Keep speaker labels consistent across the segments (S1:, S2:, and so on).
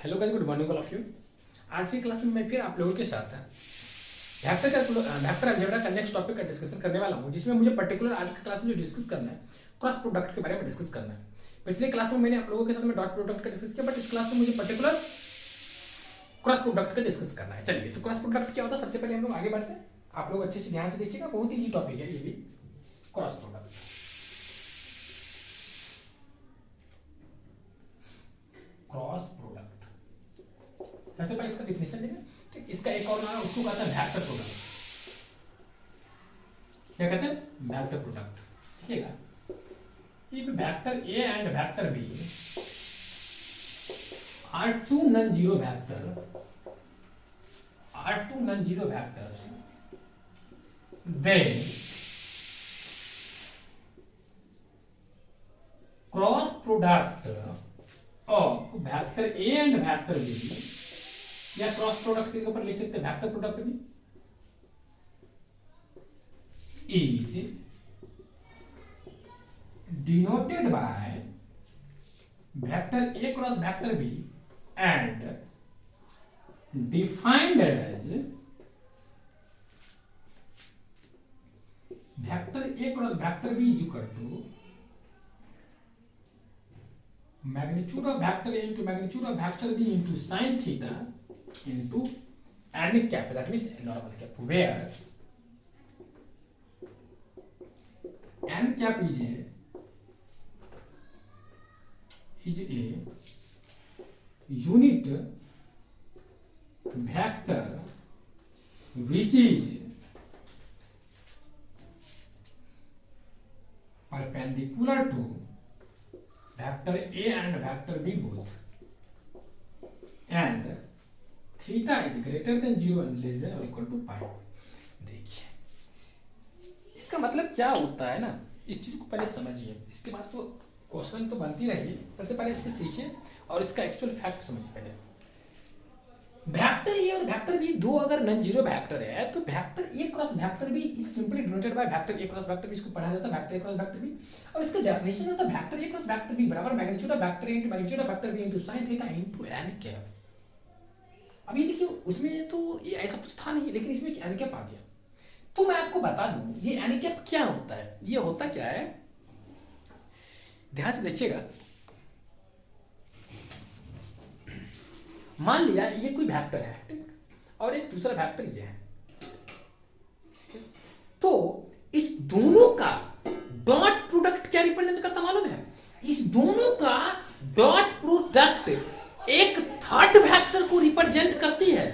S1: Hello guys, good morning all of you. आज की class में मैं फिर आप लोगों के साथ वेक्टर अलजेब्रा का नेक्स्ट टॉपिक का डिस्कशन करने वाला हूं, जिसमें मुझे पर्टिकुलर आज की क्लास में जो डिस्कस करना है क्रॉस प्रोडक्ट के बारे में डिस्कस करना है। पिछले क्लास में मैंने आप लोगों के साथ में डॉट प्रोडक्ट का डिस्कस किया, बट इस क्लास में मुझे पर्टिकुलर क्रॉस प्रोडक्ट का डिस्कस करना है। चलिए, तो क्रॉस प्रोडक्ट क्या होता है सबसे पहले हम लोग आगे बढ़ते हैं। आप लोग अच्छे से ध्यान से देखिएगा, बहुत ईजी टॉपिक है ये भी, क्रॉस प्रोडक्ट। क्रॉस प्रोडक्ट सबसे पहले इसका डिफिनेशन देंगे। ठीक, इसका एक और नाम उसको कहते हैं वेक्टर प्रोडक्ट। क्या कहते हैं? Vector product. देखिएगा, if vector A and vector B are two non-zero vectors, then cross product of vector A and vector B, या क्रॉस प्रोडक्ट के ऊपर लिख सकते हैं वेक्टर प्रोडक्ट भी, is denoted by vector A cross vector B and defined as vector A cross vector B is equal to magnitude of vector A into magnitude of vector B into sin theta into n cap, that means normal cap, where n cap is a unit vector which is perpendicular to vector A and vector B both, and theta is greater than 0 and less than or equal to pi। देखिए, इसका मतलब क्या होता है ना, इस चीज को पहले समझिए, इसके बाद तो क्वेश्चन तो बनती रहेगी। सबसे पहले इसके सीखिए और इसका एक्चुअल फैक्ट समझिए। पहले वेक्टर ए और वेक्टर बी दो अगर नॉन जीरो वेक्टर है, तो vector A cross vector B is simply denoted by vector A cross vector b. इसको पढ़ा जाता है वेक्टर ए क्रॉस वेक्टर बी, और इसका डेफिनेशन होता है वेक्टर ए क्रॉस वेक्टर बी बराबर magnitude of vector a into magnitude of vector B into sin theta into n cap. अब ये देखिए, उसमें तो ये ऐसा कुछ था नहीं, लेकिन इसमें n कैप आ गया। तो मैं आपको बता दूं ये n कैप क्या होता है। ये होता क्या है, ध्यान से देखिएगा। मान लिया ये कोई वेक्टर है, ठीक, और एक दूसरा वेक्टर ये है, तो इस दोनों का डॉट प्रोडक्ट क्या रिप्रेजेंट करता मालूम है? इस दोनों का डॉट प्रोडक्ट एक थर्ड वेक्टर को रिप्रेजेंट करती है,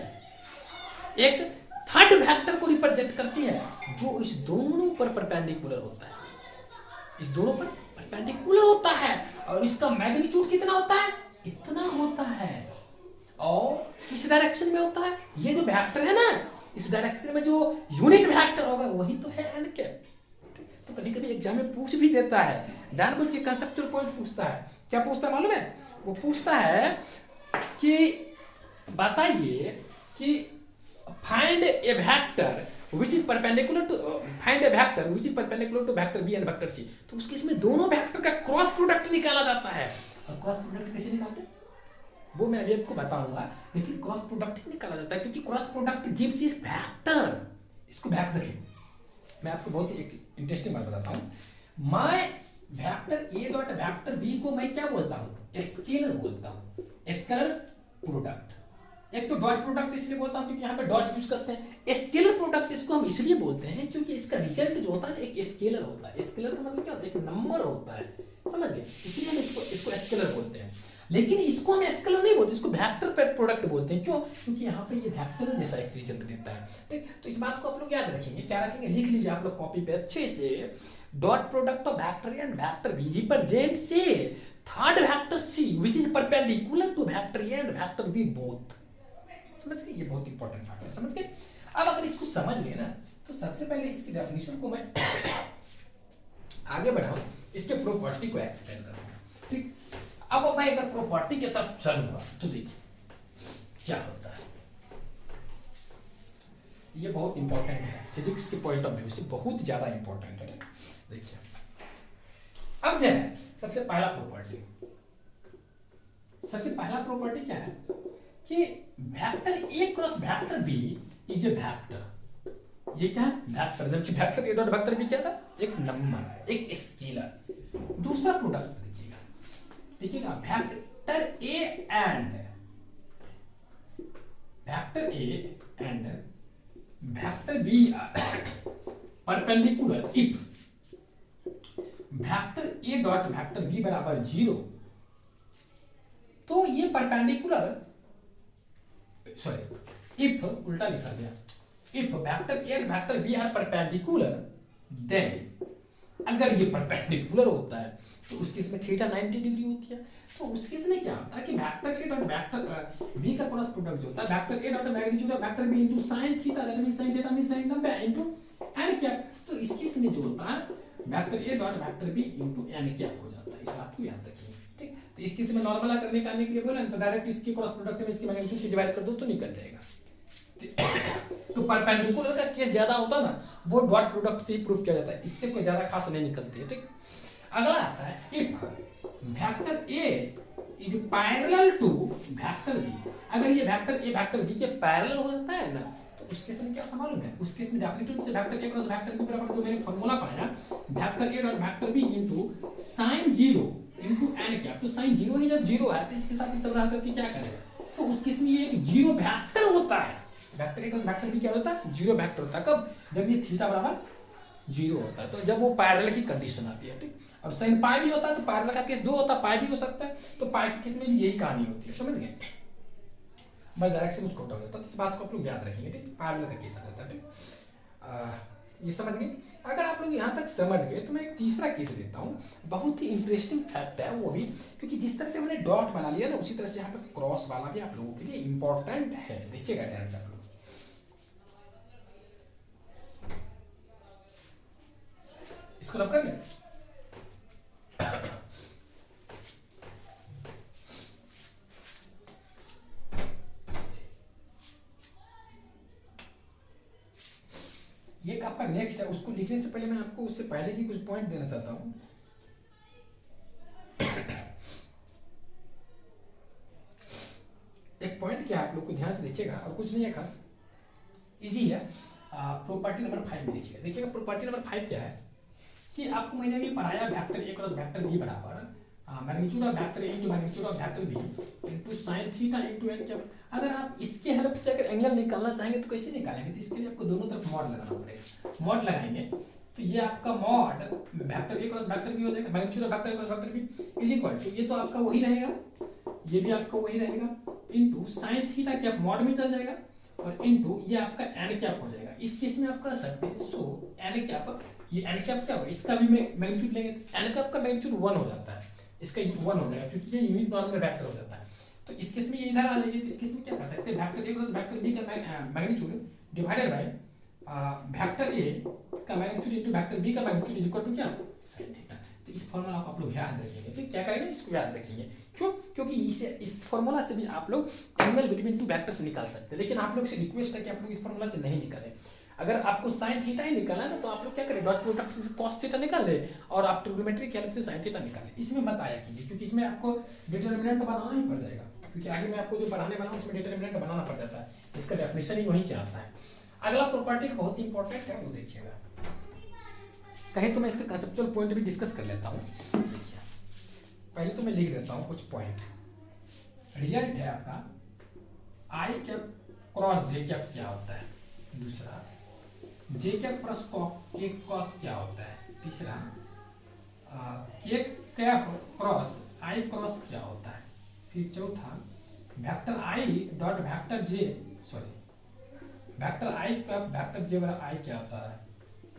S1: एक थर्ड वेक्टर को रिप्रेजेंट करती है जो इस दोनों पर परपेंडिकुलर होता है, इस दोनों पर परपेंडिकुलर होता है, और इसका मैग्नीट्यूड कितना होता है? इतना होता है। और किस डायरेक्शन में होता है? ये जो वेक्टर है ना, इस डायरेक्शन में जो यूनिट वेक्टर होगा वही तो है n कैप। तो कभी कभी एग्जाम में पूछ भी देता है, जानबूझ के कंसेप्चुअल पॉइंट पूछता है। क्या पूछता है मालूम है? वो पूछता है कि बताइए कि find A vector which is perpendicular to find a vector which is perpendicular to vector b and vector c। तो उसके इसमें दोनों वेक्टर का क्रॉस प्रोडक्ट निकाला जाता है। और क्रॉस प्रोडक्ट कैसे निकालते हैं वो मैं अभी आपको बताऊंगा, लेकिन क्रॉस प्रोडक्ट ही निकाला जाता है क्योंकि क्रॉस प्रोडक्ट गिव्स ए वेक्टर। इसको वेक्टर देखिए, मैं आपको बहुत ही इंटरेस्टिंग बात बताता हूं। मैं vector A dot vector B को मैं क्या बोलता हूं? स्केलर बोलता हूं, स्केलर प्रोडक्ट। एक तो डॉट प्रोडक्ट इसलिए बोलता हूं क्योंकि यहाँ पे डॉट यूज करते हैं। स्केलर प्रोडक्ट इसको हम इसलिए बोलते हैं क्योंकि इसका रिजल्ट जो होता है एक स्केलर होता है। स्केलर का मतलब क्या होता है? एक नंबर होता है, समझ गए? इसलिए हम इसको स्केलर बोलते हैं। लेकिन इसको हम स्केलर नहीं बोलते, इसको वेक्टर प्रोडक्ट बोलते हैं। क्यों? क्योंकि यहाँ पे ये वेक्टर जैसा एक रिजल्ट देता है। ठीक, तो इस बात को आप लोग याद रखेंगे। क्या रखेंगे? लिख लीजिए आप लोग कॉपी पे अच्छे से। Dot product of vector and vector B represents a third vector C which is perpendicular to vector A and vector B both. समझ गए? ये बहुत इंपॉर्टेंट फैक्टर है, समझ गए? अब अगर इसको समझ गए ना, तो सबसे पहले इसकी डेफिनेशन को मैं आगे बढ़ाऊं, इसके प्रॉपर्टी को एक्सप्लेन करूंगा। ठीक, अब मैं अगर प्रॉपर्टी की तरफ चलूंगा तो देखिए क्या होता है। ये बहुत इंपॉर्टेंट है, फिजिक्स के पॉइंट ऑफ व्यू से बहुत ज्यादा इंपॉर्टेंट है। देखिए, अब जो है सबसे पहला प्रॉपर्टी, सबसे पहला प्रॉपर्टी क्या है कि vector A cross vector B is a vector. ये क्या है? वेक्टर। जबकि vector A dot vector B क्या था? एक नंबर, एक स्केलर। दूसरा प्रोडक्ट देखिएगा, देखिएगा vector A and vector B perpendicular if vector A dot vector B बराबर 0, तो ये परपेंडिकुलर, सॉरी इफ उल्टा लिखा गया, if vector A and vector B are perpendicular, then अगर ये परपेंडिकुलर होता है तो उस केस में थीटा 90 डिग्री होती है। तो उस केस में क्या होता है कि vector A dot vector B का क्रॉस प्रोडक्ट जो होता है vector A dot magnitude of vector B into sin theta, that means sin theta means sin number into n cap. तो इस केस में जो होता है vector A dot vector B into n cap हो जाता है। इस बात को याद रखिए, ठीक। तो इस केस में नॉर्मल करने के लिए बोला तो डायरेक्ट इसके क्रॉस प्रोडक्ट में इसकी मैग्नीट्यूड से डिवाइड कर दो तो निकल जाएगा। तो परपेंडिकुलर का केस ज्यादा होता है ना, वो डॉट प्रोडक्ट से ही प्रूफ किया जाता है, इससे कोई ज्यादा खास नहीं निकलती है, ठीक। अगला आता है if vector A is parallel to vector B. अगर ये वेक्टर ए वेक्टर बी के पैरेलल हो जाता है ना, तो उस केस में क्या होता मालूम है? उस केस में डेफिनेटली से वेक्टर ए क्रॉस वेक्टर बी बराबर जो मैंने फार्मूला पाया vector A dot vector B into sin 0 into n cap. तो sin 0 ही जब 0 है तो इसके साथ ही सब रह करके क्या करेगा? तो उस केस में ये एक 0 वेक्टर होता है। Vector A dot vector B क्या होता है? 0 वेक्टर होता है। कब? जब ये थीटा बराबर 0 होता है, तो जब वो पैरेलल की कंडीशन आती है, ठीक। और sin पाई भी होता है तो पैरेलल का केस 2 होता है, पाई भी हो सकता है, तो पाई के केस में भी यही कहानी होती है, समझ गए? बस डायरेक्शन उसको उठा देता है, इस बात को आप लोग याद रखेंगे, ठीक। पैरेलल का केस आ जाता है, ठीक। ये समझ गए? अगर आप लोग यहाँ तक समझ गए तो मैं एक तीसरा केस देता हूँ, बहुत ही इंटरेस्टिंग फैक्ट है वो भी, क्योंकि जिस तरह से हमने डॉट बना लिया ना उसी तरह से यहाँ पे क्रॉस वाला भी आप लोगों के लिए इंपॉर्टेंट है। देखिएगा ध्यान से आप लोग, इसको रब कर ले। ये आपका नेक्स्ट है, उसको लिखने से पहले मैं आपको उससे पहले की कुछ पॉइंट देना चाहता हूं। एक पॉइंट क्या आप लोग को ध्यान से देखिएगा, और कुछ नहीं है खास, इजी है। प्रॉपर्टी नंबर 5 में देखिएगा प्रॉपर्टी नंबर 5 क्या है कि आपको मैंने अभी पढ़ाया वेक्टर ए क्रॉस वेक्टर बी बराबर magnitude of vector a into magnitude of vector B into sin theta into n cap. अगर आप इसके हेल्प से अगर एंगल निकालना चाहेंगे तो कैसे निकालेंगे? तो इसके लिए आपको दोनों तरफ मॉड लगाना पड़ेगा। मॉड लगाएंगे तो ये आपका मॉड वेक्टर ए क्रॉस वेक्टर बी हो जाएगा, magnitude of vector A cross vector B is equal to, ये तो आपका वही रहेगा, ये भी आपका वही रहेगा, into sin theta cap mod में चल जाएगा, और इनटू ये आपका n कैप हो जाएगा। इस केस में आप कह सकते हैं सो n कैप, ये n कैप क्या होगा? इसका भी मैग्नीट्यूड लेंगे तो n कैप का मैग्नीट्यूड 1 हो जाता है, इसका 1 हो जाएगा क्योंकि ये यूनिट नॉर्मल वेक्टर हो जाता है। तो इस केस में ये इधर आ जाएगी, तो इस केस में क्या कर सकते हैं? वेक्टर ए क्रॉस वेक्टर बी का magnitude divided by vector a का मैग्नीट्यूड इनटू वेक्टर बी का मैग्नीट्यूड इज इक्वल टू क्या? sin theta. तो इस फार्मूला को आप लोग याद रखेंगे, तो क्या करेंगे? इसको याद रखेंगे। क्यों? क्योंकि इस फार्मूला से भी आप लोग एंगल बिटवीन टू वेक्टर्स निकाल सकते हैं, लेकिन आप लोग से रिक्वेस्ट है कि आप लोग इस फार्मूला से नहीं निकालें। अगर आपको sin थीटा ही निकालना है तो आप लोग क्या करें? डॉट प्रोडक्ट से cos थीटा निकाल ले और आप ट्रिग्नोमेट्री की हेल्प से sin थीटा निकालें। इसमें मत आया कीजिए क्योंकि इसमें आपको डिटरमिनेंट बनाना ही पड़ जाएगा, क्योंकि आगे मैं आपको जो पढ़ाने वाला हूं उसमें डिटरमिनेंट बनाना पड़ जाता है, इसका डेफिनेशन ही वहीं से आता है। अगला प्रॉपर्टी बहुत ही इंपॉर्टेंट है, वो देखिएगा। कहीं तो मैं इसका कंसेप्चुअल पॉइंट भी डिस्कस कर लेता हूँ। देखिए पहले तो मैं लिख देता हूँ कुछ पॉइंट। रिजल्ट है आपका आई कैप क्रॉस जे कैप क्या होता है, दूसरा जे कैप प्लस के कॉस क्या होता है, तीसरा के कैप क्रॉस आई क्रॉस क्या होता है, फिर चौथा vector i dot vector j, sorry vector i cap vector j बराबर आई क्या होता है,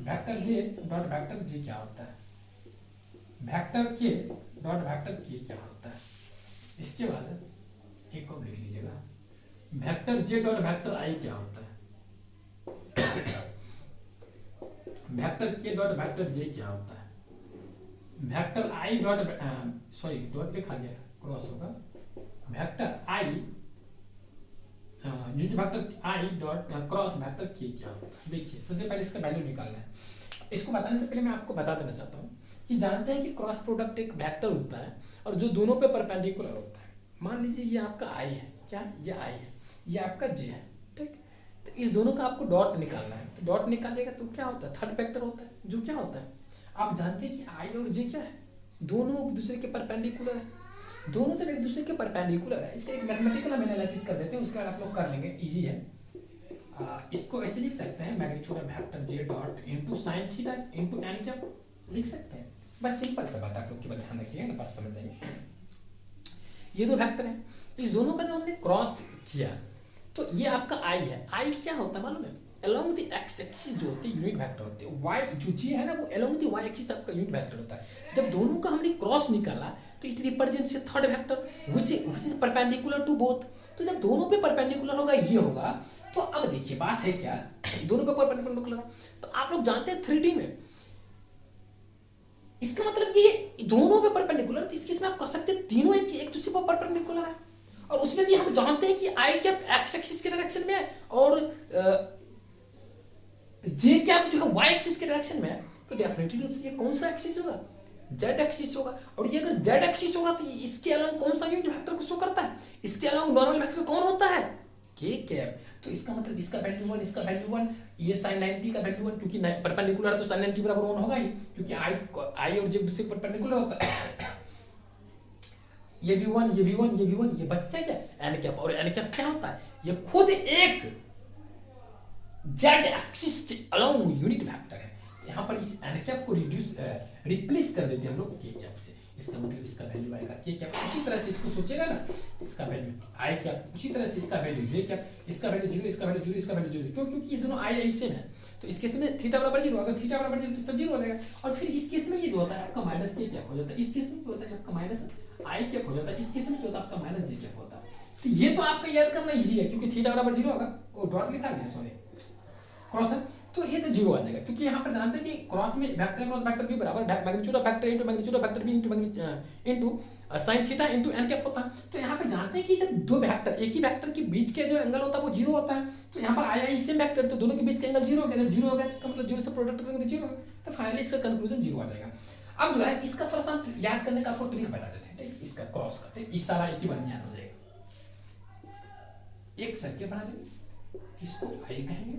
S1: वेक्टर जे डॉट वेक्टर जे क्या होता है, वेक्टर के डॉट वेक्टर के क्या होता है। इसके बाद एक और लिख लीजिएगा, वेक्टर जे डॉट वेक्टर आई क्या होता है, वेक्टर के डॉट वेक्टर जे क्या होता है, vector i dot sorry dot लिखा गया क्रॉस होगा, vector I unit vector i dot cross vector के क्या होता है। देखिए सबसे पहले इसका वैल्यू निकालना है। इसको बताने से पहले मैं आपको बता देना चाहता हूँ कि जानते हैं कि क्रॉस प्रोडक्ट एक वेक्टर होता है और जो दोनों पे परपेंडिकुलर होता है। मान लीजिए ये आपका आई है, क्या ये आई है, ये आपका जे है, ठीक। तो इस दोनों का आपको डॉट निकालना है, तो डॉट निकालेगा तो क्या होता है, थर्ड वेक्टर होता है, जो क्या होता है आप जानते हैं कि आई और जे क्या है, दोनों एक दूसरे के परपेंडिकुलर है, दोनों तरफ एक दूसरे के परपेंडिकुलर है। इसका एक मैथमेटिकल हम एनालिसिस कर देते हैं, उसके बाद आप लोग कर लेंगे, इजी है। इसको ऐसे लिख सकते हैं, magnitude of vector J dot into sine theta into N cap, लिख सकते हैं। बस सिंपल सा बात आप लोग की बात ध्यान रखिएगा ना, बस समझ जाएंगे। ये दो वेक्टर हैं, इस दोनों का जब हमने क्रॉस किया तो ये आपका आई है। आई क्या होता है मालूम है, along the x एक्सिस जो होती है यूनिट वेक्टर होते हैं, y जो जी है ना वो along the y एक्सिस आपका यूनिट वेक्टर होता है। जब दोनों का हमने क्रॉस निकाला तो it represents third vector which is perpendicular to both. तो जब दोनों पे परपेंडिकुलर होगा ये होगा, तो अब देखिए बात है क्या, दोनों पे परपेंडिकुलर है तो आप लोग जानते हैं 3D में इसका मतलब ये दोनों पे परपेंडिकुलर, तो इस केस में आप कह सकते हैं तीनों एक दूसरे पर परपेंडिकुलर है। और उसमें भी हम जानते हैं कि आई कैप एक्स एक्सिस के डायरेक्शन में है और जे कैप जो है वाई एक्सिस के डायरेक्शन में है, तो डेफिनेटली ये कौन सा एक्सिस होगा, जेड एक्सिस होगा। और ये अगर जेड एक्सिस होगा तो इसके अलावा कौन सा यूनिट वेक्टर को शो करता है, इसके अलावा नॉर्मल वेक्टर कौन होता है, के कैप। तो इसका मतलब इसका वैल्यू 1, इसका वैल्यू 1, ये sin 90 का वैल्यू 1, क्योंकि परपेंडिकुलर है तो sin 90 बराबर 1 होगा ही, क्योंकि आई और जे एक दूसरे परपेंडिकुलर होता है। ये भी 1, ये भी 1, ये भी 1, ये बच्चा क्या एन कैप। और एन कैप क्या होता है, ये खुद एक जेड एक्सिस के अलोंग यूनिट वेक्टर है। यहाँ पर इस एन कैप को रिप्लेस कर देते हैं हम लोग के कैप से। इसका मतलब इसका वैल्यू आएगा के कैप। उसी तरह से इसको सोचेगा ना, इसका वैल्यू आई कैप, उसी तरह से इसका वैल्यू जे कैप, इसका वैल्यू 0, इसका वैल्यू 0, इसका वैल्यू 0। क्यों, क्योंकि ये दोनों आई आई सेम है। तो इस केस में थीटा बराबर 0, अगर थीटा बराबर 0 तो सब 0 हो जाएगा। और फिर इस केस में ये जो होता है आपका माइनस के कैप हो जाता है, इस केस में होता है आपका माइनस आई कैप हो जाता है, इस केस में होता है आपका माइनस जे कैप होता है। तो ये तो आपका याद करना इजी है, क्योंकि थीटा बराबर 0 होगा, वो डॉट लिखा गया सॉरी क्रॉस है, तो ये तो 0 आ जाएगा। क्योंकि यहाँ पर जानते हैं कि क्रॉस में वेक्टर क्रॉस वेक्टर भी बराबर magnitude of vector into magnitude of vector b into sin theta into n cap होता है। तो यहाँ पे जानते हैं कि जब दो वेक्टर, एक ही वेक्टर के बीच के जो एंगल होता है वो 0 होता है। तो यहाँ पर आया इससे वेक्टर, तो दोनों के बीच का एंगल 0 हो गया। जब 0 हो गया इसका मतलब 0 से प्रोडक्ट करेंगे तो 0 होगा, तो फाइनली इसका कंक्लूजन 0 आ जाएगा। अब जो है इसका थोड़ा सा याद करने का आपको ट्रिक बता देते हैं, ठीक। इसका क्रॉस का, ठीक, इस सारा एक ही बार में याद हो जाएगा। एक सर्किल बना लेंगे, इसको आई कहेंगे,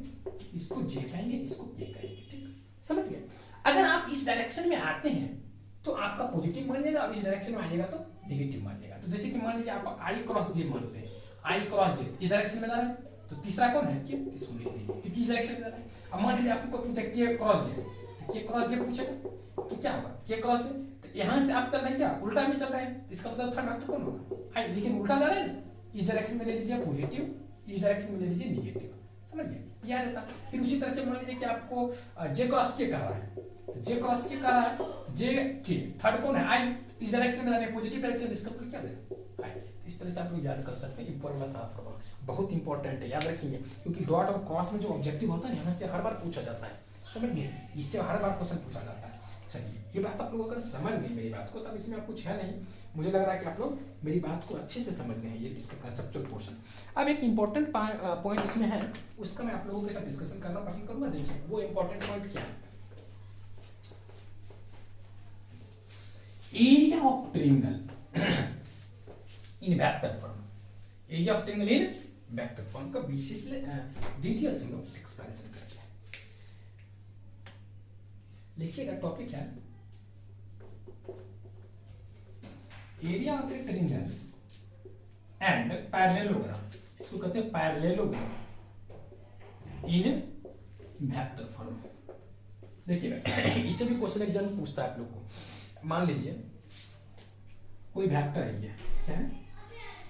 S1: इसको जे कहेंगे, इसको के कहेंगे, ठीक, समझ गए। अगर आप इस डायरेक्शन में आते हैं तो आपका पॉजिटिव मान जाएगा, और इस डायरेक्शन में आइएगा तो नेगेटिव मान जाएगा। तो जैसे कि मान लीजिए आप आई क्रॉस जे मानते हैं, आई क्रॉस जे इस डायरेक्शन में जा रहा है, तो तीसरा कौन है, के, इसको लिख दीजिए क्योंकि इस डायरेक्शन में जा रहा है। अब मान लीजिए आपको पूछा के क्रॉस जे, तो के क्रॉस जे पूछेगा तो क्या होगा, के क्रॉस जे, तो यहाँ से आप चल रहे हैं क्या उल्टा में चल रहे हैं, इसका मतलब थर्ड वेक्टर कौन होगा, आई। लेकिन उल्टा जा रहा है ना, इस डायरेक्शन में ले लीजिए पॉजिटिव, इस डायरेक्शन में ले लीजिए नेगेटिव, समझ गए, ये आ जाता है। फिर उसी तरह से मान लीजिए कि आपको जे क्रॉस के कर रहा है, तो जे क्रॉस के कर रहा है, जे के थर्ड कौन है, आई, इस डायरेक्शन में जा रहे हैं पॉजिटिव डायरेक्शन, इसका मतलब क्या है आई। इस तरह से आप लोग याद कर सकते हैं। इंपॉर्टेंट साफ फॉर्मूला बहुत इंपॉर्टेंट है, याद रखेंगे, क्योंकि डॉट और क्रॉस में जो ऑब्जेक्टिव होता है यहाँ से हर बार पूछा जाता है, समझ गए, इससे हर बार क्वेश्चन पूछा जाता है। चलिए ये बात आप लोग अगर समझ गए मेरी बात को, तब इसमें आप कुछ है नहीं, मुझे लग रहा है कि आप लोग मेरी बात को अच्छे से समझ गए हैं। ये इसका कंसेप्चुअल पोर्शन। अब एक इंपॉर्टेंट पॉइंट इसमें है, उसका मैं आप लोगों के साथ डिस्कशन करना पसंद करूंगा। देखिए वो इंपॉर्टेंट पॉइंट क्या है, area of triangle in vector form. Area of triangle in vector form का विशेष डिटेल से हम लोग एक्सप्लेनेशन करेंगे। लिखिएगा टॉपिक है area of A triangle and parallelogram, इसको कहते हैं पैरेललोग्राम इन वेक्टर फॉर्म। देखिएगा इससे भी क्वेश्चन एग्जाम पूछता है आप लोग को। मान लीजिए कोई वेक्टर है, ये क्या है,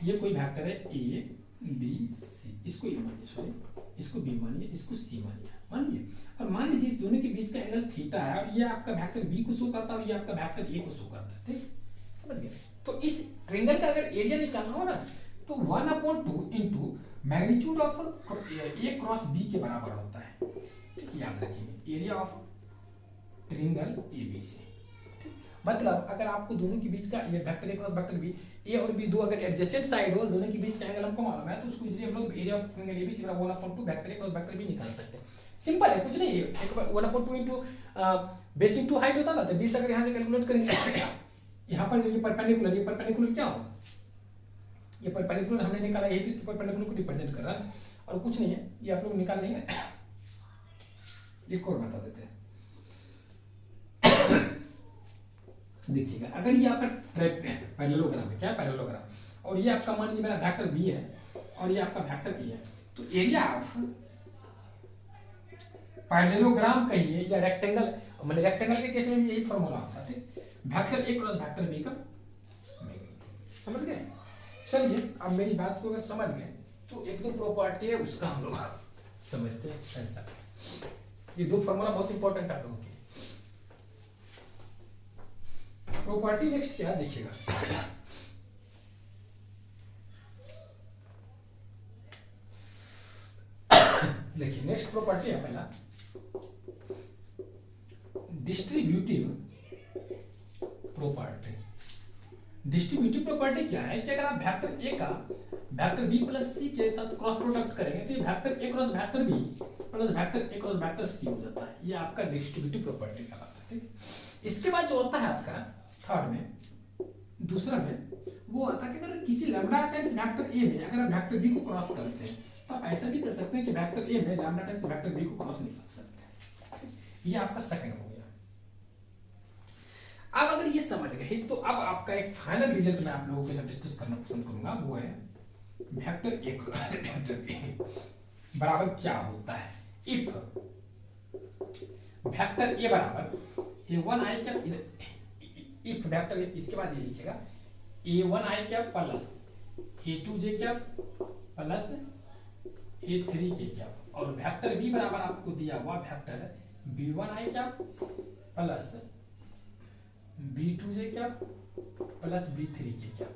S1: ये कोई वेक्टर है ए बी सी, इसको ए मानिए, सॉरी इसको बी मानिए, इसको सी मानिए, मान लीजिए। और मान लीजिए इस दोनों के बीच का एंगल थीटा है, और ये आपका वेक्टर बी को शो करता है और ये आपका वेक्टर ए को शो करता है, ठीक, समझ गए। तो इस ट्रायंगल का अगर एरिया निकालना हो ना, तो 1/2 into magnitude of a cross b के बराबर होता है, ठीक, याद रखिए area of triangle A B C. मतलब अगर आपको दोनों के बीच का ये vector A cross vector b, a और बी दो अगर एडजेसेंट साइड हो, दोनों के बीच का एंगल हमको मालूम है, तो उसको इजीली हम लोग एरिया ऑफ ट्रायंगल एबीसी बराबर 1/2 वेक्टर ए क्रॉस वेक्टर बी निकाल सकते हैं। सिंपल है, कुछ नहीं है। एक 1/2 इंटू बेस इंटू हाइट होता ना, तो 20 अगर यहाँ से कैलकुलेट करेंगे यहाँ पर जो ये परपेंडिकुलर क्या होगा, ये परपेंडिकुलर हमने निकाला, यही चीज परपेंडिकुलर को रिप्रेजेंट कर रहा है और कुछ नहीं है, ये आप लोग निकाल लेंगे। एक और बता देते हैं, देखिएगा अगर ये आपका पैरेललोग्राम है, क्या पैरेललोग्राम, और ये आपका मान लीजिए मेरा वेक्टर बी है और ये आपका वेक्टर ए है, तो एरिया ऑफ पैरेललोग्राम कहिए या रेक्टेंगल, मैंने रेक्टेंगल के केस में भी यही फॉर्मूला होता है, ठीक, वेक्टर ए क्रॉस वेक्टर बी का मैग्नीट्यूड। समझ गए? चलिए अब मेरी बात को अगर समझ गए तो एक दो प्रॉपर्टी है उसका हम लोग समझते हैं ऐसा। ये दो फॉर्मूला बहुत इंपॉर्टेंट आप लोगों के। प्रॉपर्टी नेक्स्ट क्या देखिएगा, देखिए नेक्स्ट प्रॉपर्टी है पहला डिस्ट्रीब्यूटिव प्रॉपर्टी। डिस्ट्रीब्यूटिव प्रॉपर्टी क्या है कि अगर आप वेक्टर ए का वेक्टर बी प्लस सी के साथ क्रॉस प्रोडक्ट करेंगे तो ये वेक्टर ए cross vector B plus vector ए क्रॉस वेक्टर सी हो जाता है। ये आपका डिस्ट्रीब्यूटिव प्रॉपर्टी कहलाता है, ठीक। इसके बाद जो होता है आपका थर्ड में, दूसरा में वो आता है कि अगर किसी लैम्डा टाइम्स वेक्टर ए में अगर आप वेक्टर बी को क्रॉस करते हैं तो आप ऐसा भी कर सकते हैं कि वेक्टर ए में लैम्डा टाइम्स वेक्टर बी को क्रॉस नहीं कर सकते हैं। ये आपका सेकंड हो गया। अब अगर ये समझ गए तो अब आपका एक फाइनल रिजल्ट मैं आप लोगों के साथ डिस्कस करना पसंद करूंगा, वो है वेक्टर ए वेक्टर ए बराबर क्या होता है इफ वेक्टर ए बराबर a1 i क्या, इफ वेक्टर इसके बाद ये लिखिएगा a1 i क्या प्लस a2 j क्या प्लस a3 k क्या, और वेक्टर b बराबर आपको दिया हुआ वेक्टर b1 i क्या प्लस b2 j क्या प्लस b3 k क्या।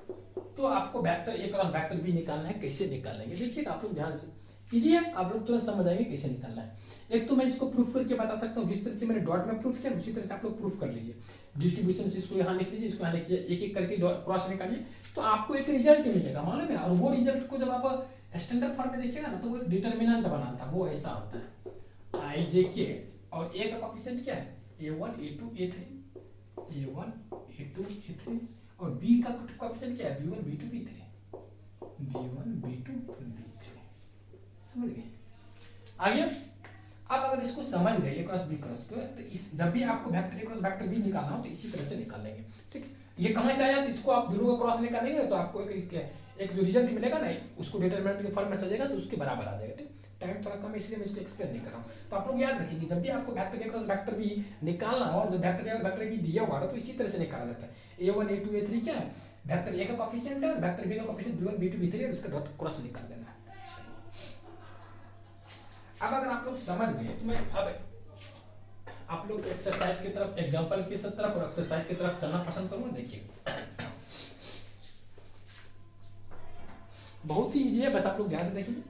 S1: तो आपको वेक्टर ए क्रॉस वेक्टर बी निकालना है, कैसे निकालेंगे देखिएगा आप लोग ध्यान से कीजिए, आप लोग तुरंत समझ आएंगे कैसे निकालना है। एक तो मैं इसको प्रूफ करके बता सकता हूँ, जिस तरह से मैंने डॉट में प्रूफ किया उसी तरह से आप लोग प्रूफ कर लीजिए। डिस्ट्रीब्यूशन से इसको यहाँ लिख लीजिए, इसको यहाँ लिख लीजिए, एक एक करके क्रॉस निकालिए तो आपको एक रिजल्ट मिलेगा मालूम है। और वो रिजल्ट को जब आप स्टैंडर्ड फॉर्म में देखिएगा ना तो वो एक डिटर्मिनेंट बनाता है, वो ऐसा होता है आई जे के, और ए का कोएफिशिएंट क्या है a1 a2 a3, a1 a2 a3, और b का कोएफिशिएंट क्या है b1 b2 b3, b1 b2 b3। समझ गए? आगे अब अगर इसको समझ गए ए क्रॉस बी क्रॉस को, तो इस जब भी आपको वेक्टर ए क्रॉस वेक्टर बी निकालना हो तो इसी तरह से निकाल लेंगे, ठीक। ये कहां से आया, तो इसको आप ध्रुव का क्रॉस निकालेंगे तो आपको एक जो रिजल्ट मिलेगा ना उसको डिटरमिनेंट के फॉर्म में सजेगा तो उसके बराबर आ जाएगा, ठीक। टाइम थोड़ा कम इसलिए मैं इसको एक्सप्लेन नहीं कर रहा हूँ। तो आप लोग याद रखिए जब भी आपको वेक्टर ए क्रॉस वेक्टर बी निकालना हो और जब वेक्टर ए और वेक्टर बी दिया हुआ है तो इसी तरह से निकाला जाता है। a1 a2 a3 क्या है, वेक्टर ए का कोएफिशिएंट है और वेक्टर बी का कोएफिशिएंट b1 b2 b3 है, उसका डॉट क्रॉस निकाल देना है। अब अगर आप लोग समझ गए तो मैं अब आप लोग एक्सरसाइज की तरफ, एग्जांपल की तरफ और एक्सरसाइज की तरफ चलना पसंद करूंगा। देखिए बहुत ही इजी है, बस आप लोग ध्यान से देखिए।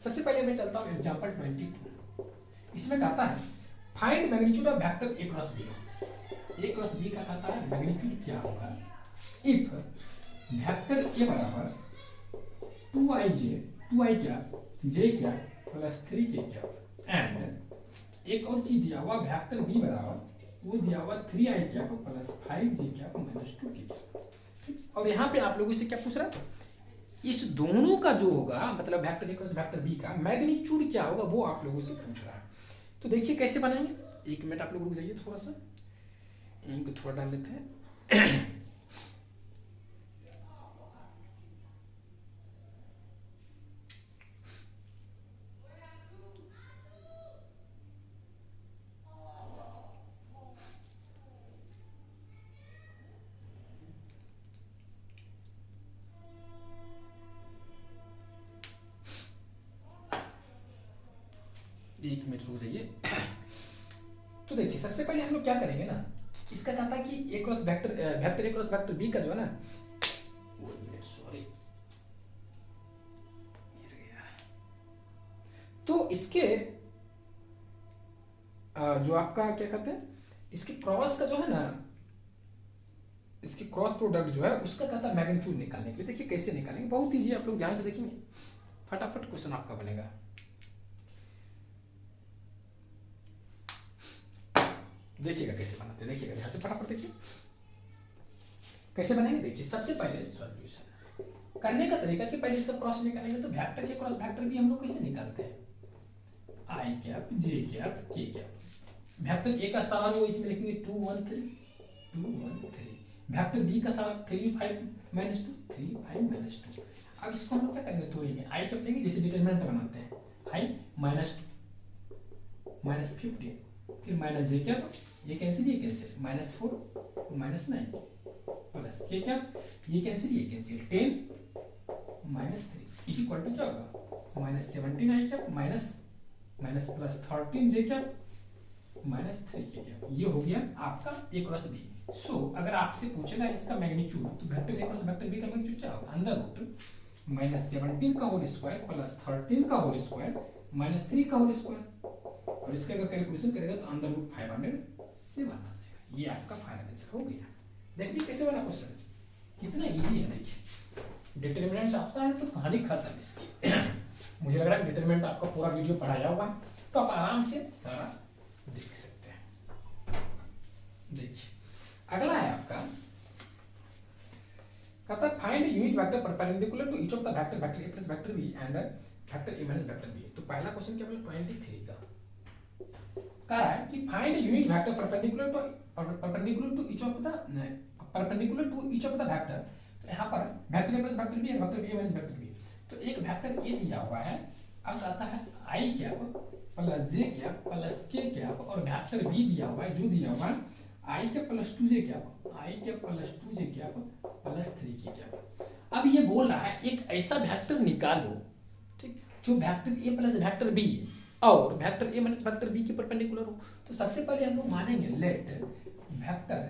S1: सबसे पहले मैं चलता हूं एग्जांपल 22। इसमें कहता है find magnitude of vector A cross B. A cross B का कहता है मैग्नीट्यूड क्या होगा इफ वेक्टर ए बराबर 2i क्या j क्या प्लस 3k क्या, एंड एक और चीज दिया हुआ वेक्टर बी बराबर वो दिया हुआ 3i क्या प्लस 5j क्या माइनस 2k क्या। और यहाँ पे आप लोगों से क्या पूछ रहा है, इस दोनों का जो होगा मतलब वेक्टर ए क्रॉस वेक्टर बी का मैग्नीट्यूड क्या होगा वो आप लोगों से पूछ रहा है। तो देखिए कैसे बनाएंगे, एक मिनट आप लोग रुक जाइए थोड़ा सा, इनको थोड़ा डाल लेते हैं। एक मिनट रुक जाइए। तो देखिए सबसे पहले हम लोग क्या करेंगे ना, इसका कहता है कि a cross vector A cross vector B का जो है ना, सॉरी तो इसके जो आपका क्या कहते हैं इसके क्रॉस का जो है ना, इसकी क्रॉस प्रोडक्ट जो है उसका कहता है मैग्नीट्यूड निकालने के लिए। देखिए कैसे निकालेंगे, बहुत ईजी, आप लोग ध्यान से देखेंगे फटाफट क्वेश्चन आपका बनेगा। देखिएगा कैसे बनाते हैं, देखिएगा यहाँ से फटाफट देखिए कैसे बनाएंगे। देखिए सबसे पहले सॉल्यूशन करने का तरीका कि पहले इसका क्रॉस निकालेंगे, तो वेक्टर के क्रॉस वेक्टर भी हम लोग कैसे निकालते हैं, आई कैप जे कैप के कैप। वेक्टर ए का सारा वो इसमें लिखेंगे 2 1 3 2 1 3, वेक्टर बी का सारा 3 5 -2 3 5 -2। अब इसको हम लोग क्या करेंगे, तोड़ेंगे, आई कैप लेंगे जैसे डिटरमिनेंट बनाते हैं, आई -2 -15, फिर माइनस जे कैप, ये कैंसिल -4 -9 प्लस के कैप, ये कैंसिल 10 -3 इज इक्वल टू क्या होगा, -17 आई कैप माइनस प्लस 13 जे कैप -3 के कैप। ये हो गया आपका ए क्रॉस बी। सो अगर आपसे पूछेगा इसका मैग्नीट्यूड, तो वेक्टर ए क्रॉस वेक्टर बी का मैग्नीट्यूड क्या होगा, अंडर रूट -17 का होल स्क्वायर प्लस 13 का होल स्क्वायर -3 का होल स्क्वायर, और इसका अगर कैलकुलेशन करेगा तो अंडर रूट 507 आ जाएगा। ये आपका फाइनल आंसर हो गया। देखिए कैसे वाला क्वेश्चन, कितना इजी है। देखिए डिटरमिनेंट आता है तो कहानी खत्म इसकी। मुझे लग रहा है डिटरमिनेंट आपका पूरा वीडियो पढ़ाया हुआ है, तो आप आराम से सारा देख सकते हैं। देखिए अगला है आपका, कहता है find unit vector perpendicular to each of the vector vector A plus vector B and vector A minus vector B. तो पहला क्वेश्चन क्या बोला 23 का, कह रहा है कि find unit vector perpendicular to each of the vector. तो यहाँ पर vector A plus vector B and vector B minus vector B. तो एक वेक्टर ए दिया हुआ है, अब आता है आई कैप प्लस जे कैप प्लस के कैप, और वेक्टर बी दिया हुआ है, जो दिया हुआ है आई कैप प्लस 2 जे कैप, आई कैप प्लस 2 जे कैप प्लस 3 के कैप। अब ये बोल रहा है एक ऐसा वेक्टर निकालो, ठीक, जो वेक्टर ए प्लस वेक्टर बी और वेक्टर ए माइनस वेक्टर बी के परपेंडिकुलर हो। तो सबसे पहले हम लोग मानेंगे let vector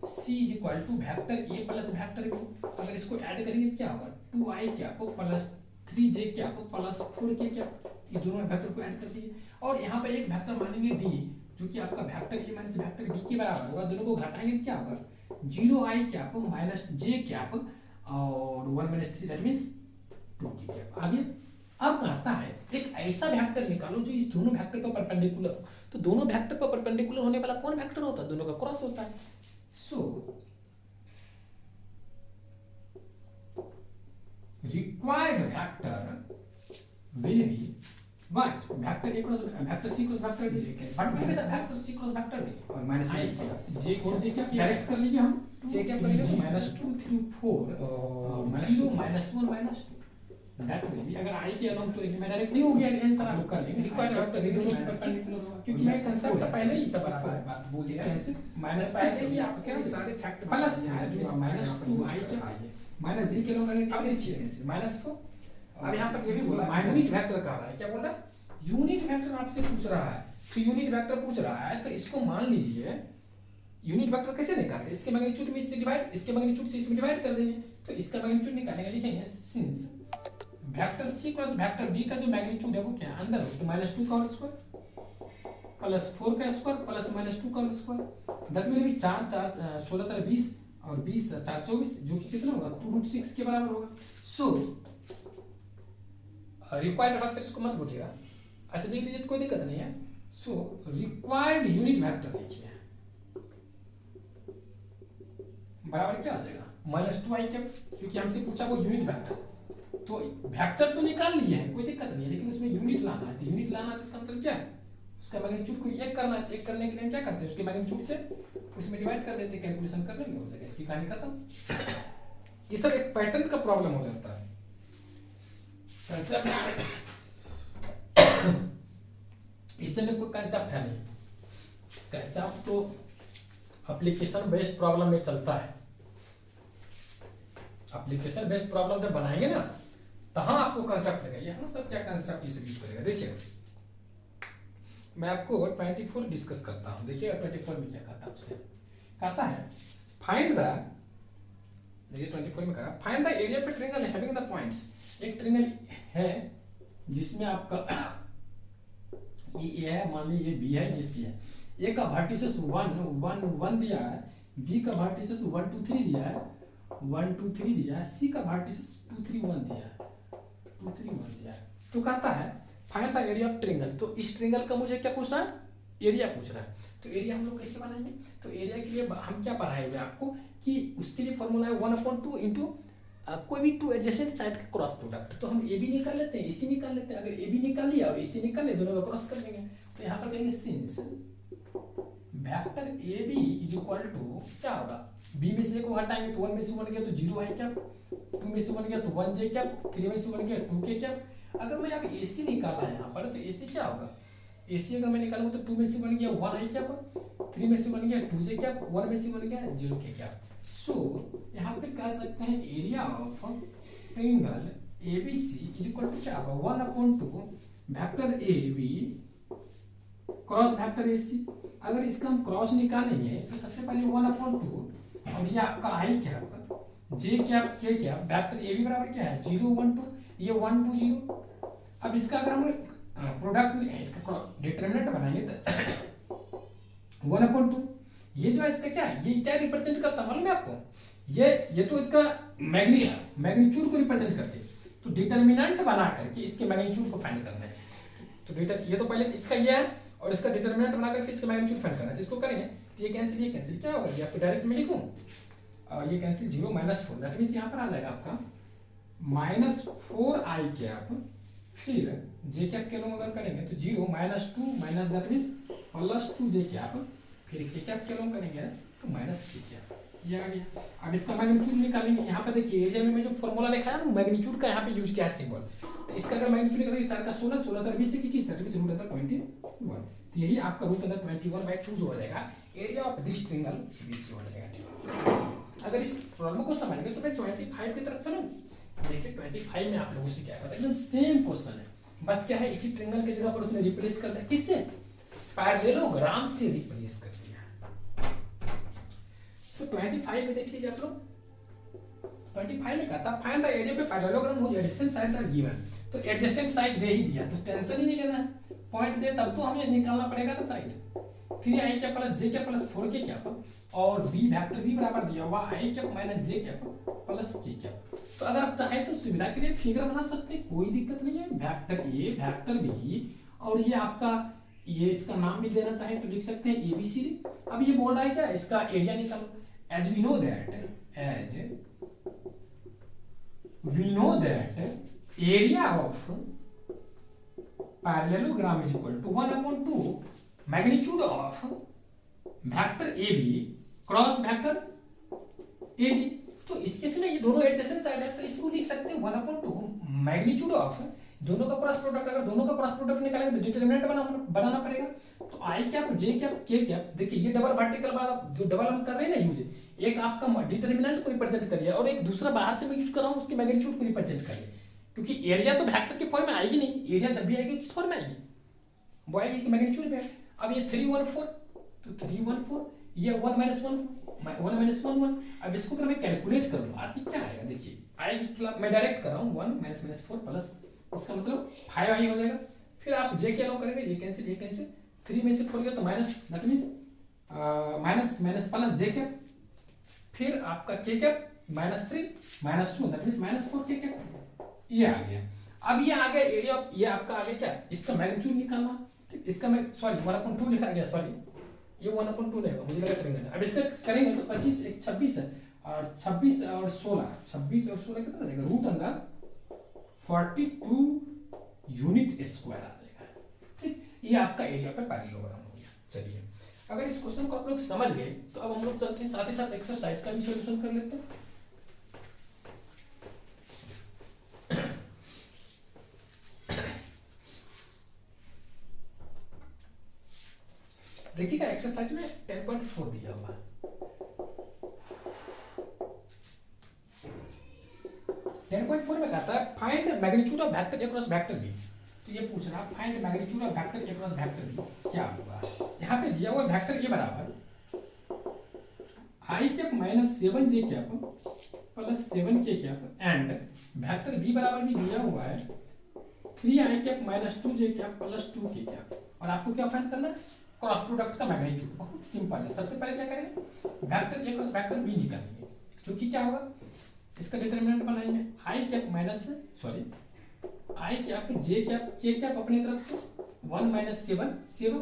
S1: C is equal to vector A plus vector B. अगर इसको ऐड करेंगे क्या होगा, 2i cap plus 3j cap plus 4k cap, ये दोनों वेक्टर को ऐड कर दिए। और यहाँ पर एक वेक्टर मानेंगे डी, जो कि आपका वेक्टर ए माइनस वेक्टर बी के बराबर होगा। दोनों को घटाएंगे क्या होगा, 0i cap minus j cap और 1 minus 3 that means 2k cap. आगे अब कहता है एक ऐसा वेक्टर निकालो जो इस दोनों वेक्टर पर परपेंडिकुलर हो। तो दोनों वेक्टर पर परपेंडिकुलर होने वाला कौन वेक्टर होता है, दोनों का क्रॉस होता है। सो required vector will be what, vector a cross vector c cross vector b, but what is the vector c cross vector b, और माइनस j 4j क्या डायरेक्ट कर लीजिए, हम j क्या करेंगे -2 3 4 0 -1 -2 दैट विल बी। अगर i के अलावा तो मैं डायरेक्टली हो गया आंसर आप कर लेंगे। रिक्वायर्ड वेक्टर दोनों परपेंडिकुलर, क्योंकि मैं कंसेप्ट पहले ही सब बराबर बात बोल दिया है, माइनस से भी आप क्या सारे फैक्टर प्लस -2i के माइनस जी के लोग अब देखिए -4। अब यहाँ पर ये भी बोला यूनिट वेक्टर कह रहा है, क्या बोल रहा है यूनिट वेक्टर आपसे पूछ रहा है। तो यूनिट वेक्टर पूछ रहा है तो इसको मान लीजिए यूनिट वेक्टर कैसे निकालते हैं, इसके मैग्नीट्यूड में इससे डिवाइड, इसके मैग्नीट्यूड से इसमें डिवाइड कर देंगे। तो इसका मैग्नीट्यूड निकालेंगे, लिखेंगे since vector C cross vector B का जो मैग्नीट्यूड है वो क्या है, अंदर रूट -2 का होल स्क्वायर प्लस 4 का स्क्वायर प्लस -2 का whole square, that will be 4 4 16 4 20 और 20 4 24, जो कि कितना होगा 2√6 के बराबर होगा। सो रिक्वायर्ड वेक्टर इसको मत बोलिएगा, ऐसे लिख दीजिए तो कोई दिक्कत नहीं है। सो रिक्वायर्ड यूनिट वेक्टर लिखिए, बराबर क्या आ जाएगा -2i कैप, क्योंकि हमसे पूछा वो यूनिट वेक्टर। तो वेक्टर तो निकाल लिए हैं, कोई दिक्कत नहीं है, लेकिन उसमें यूनिट लाना है। तो यूनिट लाना है तो इसका मतलब क्या है, उसका मैग्नीट्यूड को एक करना है। एक करने के लिए क्या करते हैं, उसके मैग्नीट्यूड से उसमें डिवाइड कर देते हैं, कैलकुलेशन कर लेंगे, हो जाएगा, इसकी कहानी खत्म। ये सब एक पैटर्न का प्रॉब्लम हो जाता है। इसमें कोई कंसेप्ट है नहीं, कंसेप्ट तो एप्लीकेशन बेस्ड प्रॉब्लम में चलता है। एप्लीकेशन बेस्ड प्रॉब्लम जब बनाएंगे ना, तहां आपको कंसेप्ट लगेगा। यहाँ सब क्या कंसेप्ट इसे यूज करेगा। देखिए मैं आपको 24 डिस्कस करता हूं। देखिए 24 में क्या कहता है आपसे, कहता है फाइंड द, देखिए 24 में कह रहा है find the area of triangle having the points. एक ट्रायंगल है जिसमें आपका ये ए है, मान लीजिए ये बी है, ये सी है। ए का वर्टिसेस 1 1 1 दिया है, बी का वर्टिसेस 1 2 3 दिया है, 1 2 3 दिया है, सी का वर्टिसेस 2 3 1 दिया है, 2 3 1 दिया है। तो कहता है find the area of triangle. तो इस ट्रायंगल का मुझे क्या पूछ रहा है, एरिया पूछ रहा है। तो एरिया हम लोग कैसे बनाएंगे, तो एरिया के लिए हम क्या पढ़ाए हुए आपको कि उसके लिए फॉर्मूला है 1/2 इंटू कोई भी टू एडजेसेंट साइड का क्रॉस प्रोडक्ट, तो हम ए बी निकाल लेते हैं, AC निकाल लेते हैं। अगर ए बी निकाल लिया और AC निकाल लिया, दोनों का क्रॉस कर लेंगे। तो यहाँ पर कहेंगे since vector A B is equal to क्या होगा, बी में से को हटाएंगे तो 1 में से 1 गया तो 0 आई कैप, 2 में से 1 गया तो 1 जे कैप, 3 में से 1 गया 2 के कैप। अगर मैं यहाँ AC निकाला है यहाँ पर, तो AC क्या होगा, AC अगर मैं निकालूंगा तो 2 में से 1 गया 1 आई कैप, 3 में से 1 गया 2 जे कैप, 1 में से 1 गया 0 के कैप। सो यहाँ पे कह सकते हैं area of triangle ABC is equal to क्या होगा, 1/2 vector AB cross vector AC। अगर इसका हम क्रॉस निकालेंगे तो सबसे पहले 1/2 और ये आपका आई कैप जे कैप के कैप, वेक्टर AB बराबर क्या है 0 1 2, ये 1 2 0। अब इसका अगर हम प्रोडक्ट इसका डिटरमिनेंट बनाएंगे तो 1/2, ये जो है इसका क्या है, ये क्या रिप्रेजेंट करता है मालूम है आपको, ये तो इसका मैग्नीट्यूड को रिप्रेजेंट करते हैं। तो डिटरमिनेंट बना करके इसके मैग्नीट्यूड को फाइंड करना है। तो ये तो पहले इसका ये है और इसका डिटरमिनेंट बनाकर फिर इसका मैग्नीट्यूड फाइंड करना है। तो इसको करेंगे तो ये कैंसिल क्या होगा, ये आपको डायरेक्ट में लिखूं, ये कैंसिल 0 -4, दैट मींस यहाँ पर आ जाएगा आपका -4 आई कैप, फिर जे कैप के लोग अगर करेंगे तो 0 -2 minus that means +2 J cap, फिर के कैप के लोग करेंगे तो -3 कैप, ये आ गया। अब इसका मैग्नीट्यूड निकालेंगे। यहाँ पे देखिए एरिया में जो फॉर्मूला लिखा है ना मैग्नीट्यूड का, यहाँ पे यूज किया है सिंबल। तो इसका अगर मैग्नीट्यूड निकालेंगे 4 का 16, 16 का 20 से 21, दैट मींस √21। तो यही आपका √21/2 जो हो जाएगा area of this triangle ABC हो जाएगा। अगर इस प्रॉब्लम को समझेंगे तो फिर 25 की तरफ चलो। देखिए 25 में आप लोगों से क्या पता, एकदम सेम क्वेश्चन है, बस क्या है इसी ट्रायंगल की जगह पर उसने रिप्लेस कर दिया, किससे, पैरेललोग्राम से रिप्लेस कर दिया। तो 25 में देख लीजिए आप लोग, 25 में कहता फाइंड द एरिया पे पैरेललोग्राम हो, एडजेसेंट साइड्स आर गिवन। तो एडजेसेंट साइड दे ही दिया तो टेंशन ही नहीं लेना है, पॉइंट दे तब तो हमें निकालना पड़ेगा ना साइड। 3i क्या प्लस जे क्या प्लस 4k क्या और b वेक्टर भी बराबर दिया हुआ i क्या माइनस जे क्या प्लस k क्या। तो अगर आप चाहे तो सुविधा के लिए फिगर बना सकते हैं, कोई दिक्कत नहीं है। वेक्टर a वेक्टर b और ये आपका ये इसका नाम भी देना चाहे तो लिख सकते हैं ABC। अब ये बोल रहा है क्या, इसका एरिया निकालो। As we know that area of parallelogram is equal to 1/2 magnitude of vector AB cross vector AD। तो इस केस में ये दोनों एडजेसेंट साइड है, तो इसको लिख सकते हैं 1/2 मैग्नीट्यूड ऑफ दोनों का क्रॉस प्रोडक्ट। अगर दोनों का क्रॉस प्रोडक्ट निकालेंगे तो डिटरमिनेंट बनाना पड़ेगा। तो I कैप जे कैप के कैप, देखिए ये डबल वर्टिकल वाला जो डबल हम कर रहे हैं ना यूज, एक आपका डिटरमिनेंट को रिप्रेजेंट कर लिया और एक दूसरा बाहर से मैं यूज कर रहा हूँ उसके मैग्नीट्यूड को रिप्रेजेंट कर लिया। क्योंकि एरिया तो वेक्टर के फॉर्म में आएगी नहीं, एरिया जब भी आएगी किस फॉर्म में आएगी, वो आएगी मैग्नीट्यूड में। अब ये 314 तो 314, ये 1 - 1 अब इसको अगर मैं कैलकुलेट करूँ आती क्या आएगा, देखिए आएगी, मैं डायरेक्ट कर रहा हूँ 1 - 4 प्लस इसका मतलब 5 आई हो जाएगा। फिर आप जे क्या लो करेंगे, ये कैंसिल 3 में से 4 गया तो minus, that means minus plus J cap, फिर आपका के कैप -3 -2 दैट मींस -4 के कैप, ये आ गया। अब ये आ गया एरिया, ये आपका आ गया क्या, इसका मैग्नीट्यूड निकालना। इसका मैं सॉरी 1/2 लिखा गया, सॉरी ये 1/2 नहीं होगा, मुझे लगा करेंगे। अब इसका करेंगे तो 25 1 26 है और 26 और 16 कितना देगा, रूट अंदर 42 यूनिट स्क्वायर आ जाएगा। ठीक, ये आपका एरिया पे पैरेललोग्राम हो गया। चलिए अगर इस क्वेश्चन को आप लोग समझ गए तो अब हम लोग चलते हैं साथ ही साथ एक्सरसाइज का भी सॉल्यूशन कर लेते हैं। देखिएगा एक्सरसाइज में 10.4 दिया हुआ है। 10.4 में कहता है find magnitude of vector A cross vector B. तो ये पूछ रहा है find magnitude of vector A cross vector B क्या होगा। यहाँ पे दिया हुआ वेक्टर ए बराबर i cap -7 J cap plus 7 के कैप एंड वेक्टर बी बराबर भी दिया हुआ है 3i कैप -2 जे कैप प्लस 2 के कैप। और आपको क्या फाइंड करना है, क्रॉस प्रोडक्ट का मैग्नीट्यूड। बहुत सिंपल है, सबसे पहले क्या करेंगे, वेक्टर ए क्रॉस वेक्टर बी निकालेंगे, जो कि क्या होगा, इसका डिटरमिनेंट बनाएंगे i cap i cap J cap के कैप अपनी तरफ से 1 - 7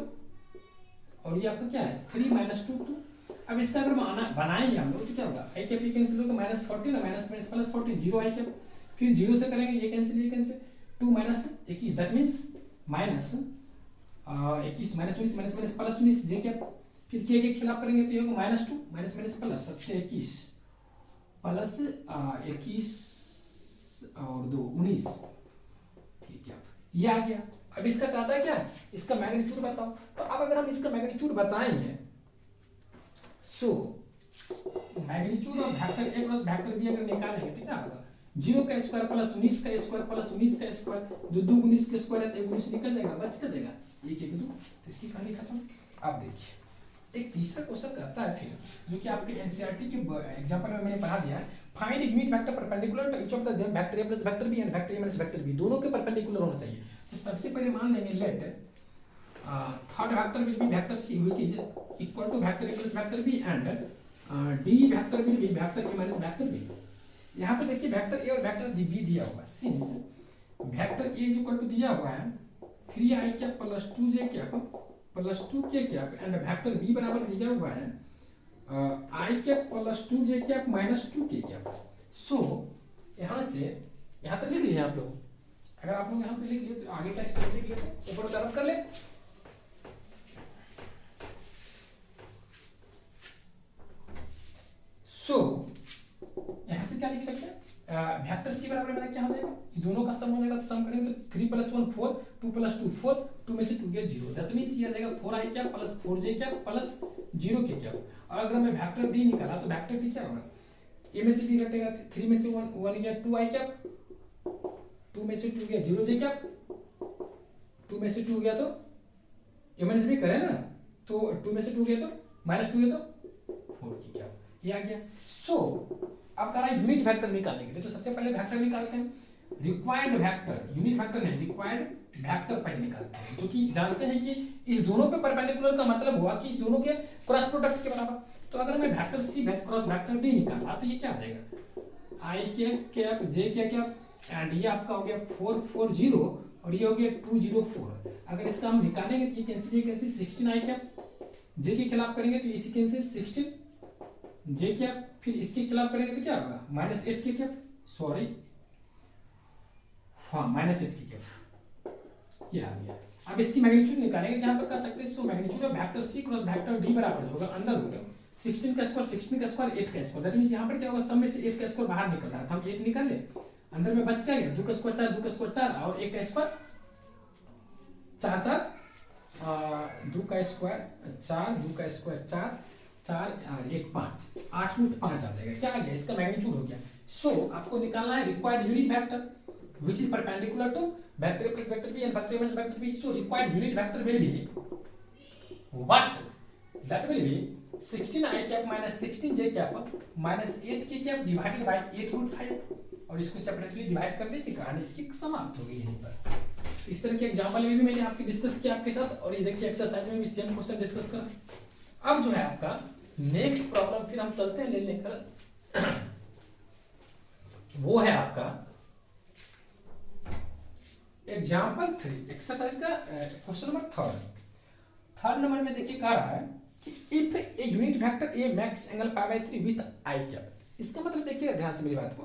S1: और ये आपका क्या है 3 - 2 2। अब इसका अगर बनाएंगे हम लोग तो क्या होगा, आई कैप ये कैंसिल होगा, -14 माइनस माइनस प्लस 14 जीरो आई कैप, फिर जीरो से करेंगे ये cancel 2 minus 21 that means minus 21 minus 19 minus minus plus 19 J cap, फिर के खिलाफ करेंगे तो ये होगा -2 माइनस माइनस प्लस 21 प्लस 21 और 2 19 ठीक है, ये आ गया। अब इसका कहता है क्या, इसका मैग्नीट्यूड बताओ। तो अब अगर हम इसका मैग्नीट्यूड बताएंगे so magnitude of vector A plus vector B अगर निकालेंगे तो क्या होगा, 0 का स्क्वायर प्लस 19 का स्क्वायर प्लस 19 का स्क्वायर, 2 19 का स्क्वायर है तो 19 निकल जाएगा, बच कर देगा 1 2, तो इसकी कहानी खत्म। अब देखिए एक तीसरा क्वेश्चन करता है फिर, जो कि आपके एनसीईआरटी के एग्जांपल में मैंने पढ़ा दिया है, find unit vector perpendicular to each of the vector A plus vector B and vector A minus vector B, दोनों के परपेंडिकुलर होना चाहिए। तो सबसे पहले मान लेंगे let third vector will be vector C which is equal to vector A plus vector B and D vector will be vector A minus vector B. यहाँ पे देखिए वेक्टर ए और वेक्टर बी दिया हुआ, since vector A is equal to दिया हुआ है 3i cap plus 2j cap plus 2k cap and vector B बराबर दिया हुआ है i cap plus 2j cap minus 2k cap. So यहाँ से यहाँ तक लिख लीजिए आप लोग, अगर आप लोग यहाँ पे लिख लिए तो आगे टेक्स्ट लिख लेते, ऊपर तरफ कर ले। सो यहाँ से क्या लिख सकते हैं, वेक्टर सी बराबर मेरा क्या हो जाएगा, ये दोनों का सम हो जाएगा, तो सम करेंगे तो 3 + 1 4 2 + 2 4 2 में से 2 गया 0, दैट मींस ये आ जाएगा 4i क्या प्लस 4j क्या प्लस 0 के क्या। और अगर मैं वेक्टर डी निकाला तो वेक्टर डी क्या होगा, a में से b घटेगा 3 में से 1 गया 2i क्या, 2 में से 2 गया 0j क्या, 2 में से 2 गया तो a माइनस b करे ना, तो 2 में से 2 गया तो -2 गया तो 4 की क्या, ये आ गया। सो अब कह रहा है यूनिट वेक्टर निकालने के लिए, तो सबसे पहले वेक्टर निकालते हैं, रिक्वायर्ड वेक्टर, यूनिट वेक्टर नहीं रिक्वायर्ड वेक्टर पहले निकालते हैं, जो कि जानते हैं कि इस दोनों पे परपेंडिकुलर का मतलब हुआ कि इस दोनों के क्रॉस प्रोडक्ट के बराबर। तो अगर मैं vector C cross vector D निकाला तो ये क्या आ जाएगा, I cap J cap and ये आपका हो गया 440 और ये हो गया 204। अगर इसका हम निकालेंगे तो ये कैंसिल 16 आई कैप, जे के खिलाफ करेंगे तो इसी कैंसिल 16 जे कैप, फिर इसके खिलाफ करेंगे तो क्या होगा -8 के कैप, सॉरी हाँ -8 के कैप, ये आ गया। अब इसकी मैग्नीट्यूड निकालेंगे, यहाँ पर कर सकते हैं so magnitude of vector C cross vector D बराबर होगा अंदर होगा 16 का स्क्वायर 16 का स्क्वायर 8 का स्क्वायर, दैट मींस यहाँ पर क्या होगा सब में से 8 का स्क्वायर बाहर निकल रहा है, हम 8 निकाल ले, अंदर में बच क्या गया 2 का स्क्वायर 4 2 का स्क्वायर 4 और 1 का स्क्वायर 4 4 2 का स्क्वायर 4 2 का स्क्वायर 4 4 और 1 5 8 रूट 5 आ जाएगा, क्या आ गया इसका मैग्नीट्यूड हो गया। सो आपको निकालना है required unit vector which is perpendicular to vector plus vector b and vector minus vector b, so required unit vector will be what, that will be 16i cap minus 16j cap minus 8k cap divided by 8 root 5, और इसको separately divide कर लीजिए, कहानी इसकी समाप्त हो गई यहीं पर। तो इस तरह के एग्जांपल में भी मैंने आपके डिस्कस किया आपके साथ, और ये देखिए एक्सरसाइज में भी सेम क्वेश्चन डिस्कस करा। अब जो है आपका नेक्स्ट प्रॉब्लम फिर हम चलते हैं ले लेकर, वो है आपका एग्जाम्पल 3 एक्सरसाइज का क्वेश्चन नंबर 3 नंबर में देखिए कह रहा है कि if a unit vector a makes angle π/3 with i cap. इसका मतलब देखिएगा ध्यान से मेरी बात को,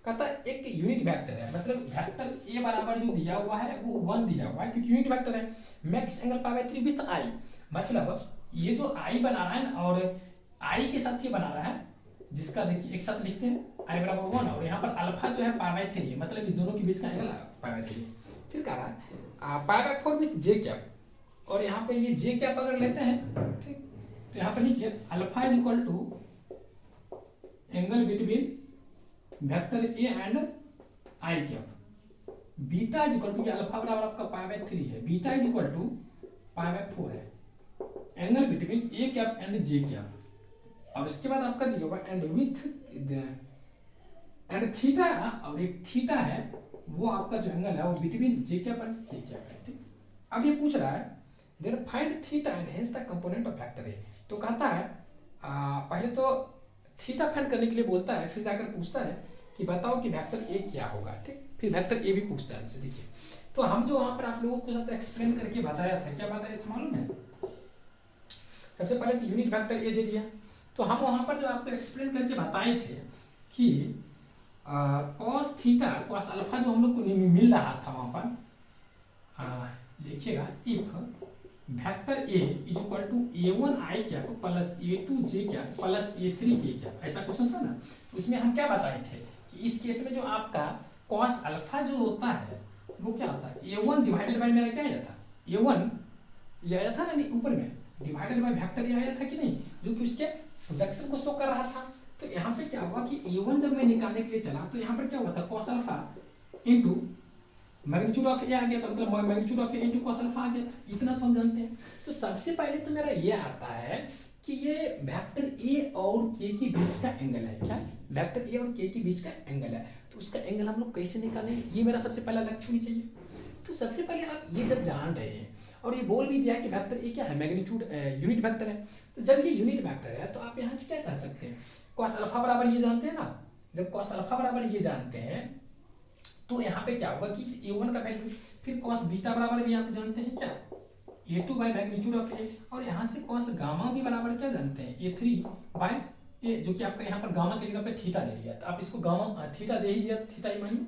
S1: कहता है एक यूनिट वेक्टर है, मतलब वेक्टर ए बराबर जो दिया हुआ है वो 1 दिया हुआ है क्योंकि यूनिट वेक्टर है, मैक्स एंगल π/3 विद आई, मतलब ये जो आई बना रहा है और आई के साथ ये बना रहा है, जिसका देखिए एक साथ लिखते हैं आई बराबर 1 और यहाँ पर अल्फा जो है π/3 है, मतलब इस दोनों के बीच का एंगल π/3। फिर कह रहा है π/4 विथ जे कैप, और यहाँ पे ये जे कैप अगर लेते हैं ठीक, तो यहाँ पे लिखिए alpha is equal to angle between vector A and I cap, beta is equal to, alpha बराबर आपका π/3 है, बीटा इज इक्वल टू π/4 है, angle between A cap and J cap, और इसके बाद आपका दिया होगा एंड विथ एंड थीटा, और एक थीटा है वो आपका जो एंगल है वो between J cap and K cap है। ठीक, अब ये पूछ रहा है then find theta and hence the component of vector A. तो कहता है पहले तो थीटा फाइंड करने के लिए बोलता है, फिर जाकर पूछता है कि बताओ कि वेक्टर ए क्या होगा। ठीक, फिर वेक्टर ए भी पूछता है हमसे। देखिए तो हम जो वहां पर आप लोगों को साथ एक्सप्लेन करके बताया था, क्या बताया था मालूम है, सबसे पहले तो यूनिट वेक्टर ए दे दिया, तो हम वहां पर जो आपको एक्सप्लेन करके बताए थे कि कॉस थीटा कॉस अल्फा जो हम लोग को मिल रहा था वहां पर, देखिएगा if vector A is equal to a1 i cap plus a2 j cap plus a3 k cap, ऐसा क्वेश्चन था ना। उसमें हम क्या बताए थे कि इस केस में जो आपका कॉस अल्फा जो होता है वो क्या होता है, a1 डिवाइडेड बाय मेरा क्या आया था, a1 ये आया था ना, नहीं ऊपर में डिवाइडेड बाय वेक्टर ये आया था कि नहीं, जो कि उसके प्रोजेक्शन को शो कर रहा था। तो यहाँ पे क्या हुआ कि a1 जब मैं निकालने के लिए चला तो यहाँ पर क्या हुआ था, cos alpha into magnitude of a आ गया था, मतलब magnitude of a into cos alpha आ गया था, इतना तो हम जानते हैं। तो सबसे पहले तो मेरा ये आता है कि ये वेक्टर ए और के के बीच का एंगल है, क्या वेक्टर ए और के के बीच का एंगल है, तो उसका एंगल हम लोग कैसे निकालेंगे, ये मेरा सबसे पहला लक्ष्य होनी चाहिए। तो सबसे पहले आप ये जब जान रहे हैं और ये बोल भी दिया कि वेक्टर ए क्या है, मैग्नीट्यूड यूनिट वेक्टर है, तो जब ये यूनिट वेक्टर है तो आप यहाँ से क्या कर सकते हैं, कॉस अल्फा बराबर ये जानते हैं ना, जब कॉस अल्फा बराबर ये जानते हैं तो यहाँ पे क्या होगा कि इस a1 का वैल्यू, फिर cos बीटा बराबर भी आप जानते हैं क्या, a2 bye magnitude of a, और यहाँ से cos गामा भी बराबर क्या जानते हैं, a3 बाय a, जो कि आपका यहाँ पर गामा की जगह पे थीटा दे दिया, तो आप इसको गामा थीटा दे ही दिया तो थीटा ही मानिए,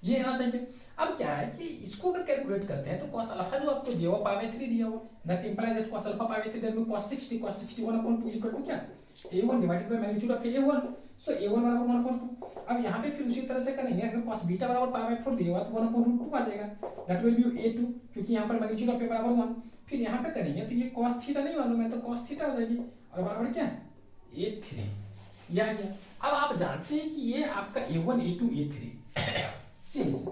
S1: ये आना चाहिए। अब क्या है कि इसको अगर कैलकुलेट करते हैं तो cos अल्फा जो आपको दिया हुआ π/3 दिया हुआ, that implies that cos alpha π/3 that means cos 60 cos 61/2 equal to क्या, a1 divided by magnitude of a1, so a1 बराबर 1/2। अब यहाँ पे फिर उसी तरह से करेंगे, अगर cos बीटा बराबर π/4 दिया हुआ तो 1/2 आ जाएगा, दैट विल बी a2, क्योंकि यहाँ पर मैग्नीट्यूड ऑफ a बराबर 1। फिर यहाँ पे करेंगे तो ये cos थीटा नहीं मालूम है तो cos थीटा हो जाएगी, और बराबर क्या a3, ये आ गया। अब आप जानते हैं कि ये आपका a1 a2 a3 since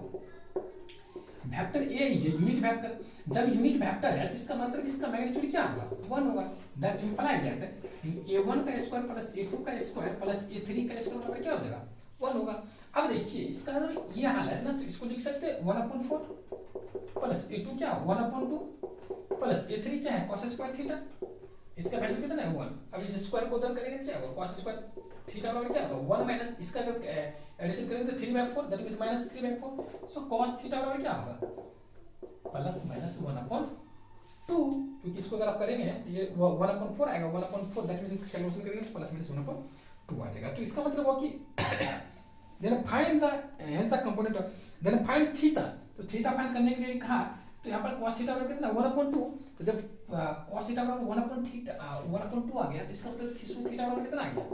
S1: vector A is unit vector, जब यूनिट वेक्टर है तो इसका मतलब इसका मैग्नीट्यूड क्या होगा, 1 होगा, दैट इंप्लाइज दैट a1 का स्क्वायर प्लस a2 का स्क्वायर प्लस a3 का स्क्वायर बराबर क्या हो जाएगा, 1 होगा। अब देखिए इसका जब ये हाल है ना तो इसको लिख सकते हैं 1/4 प्लस a2 क्या 1/2 प्लस a3 क्या है cos स्क्वायर थीटा, इसका वैल्यू कितना है 1। अब इस स्क्वायर को उधर करेंगे क्या होगा, cos स्क्वायर थीटा बराबर क्या होगा 1 माइनस इसका अगर एडिशन करेंगे तो 3/4 that means minus 3/4, so cos theta बराबर क्या होगा प्लस माइनस 1/2, क्योंकि इसको अगर आप करेंगे तो ये 1/4 आएगा, 1/4 दैट मींस इसका कैलकुलेशन करेंगे तो प्लस माइनस 1/2 आ जाएगा। तो इसका मतलब हुआ कि then find the hence the component of, then find theta, तो थीटा फाइंड करने के लिए कहा तो यहाँ पर cos थीटा बराबर कितना 1/2, तो जब cos थीटा बराबर 1/2 आ गया तो इसका मतलब थीटा बराबर कितना आ गया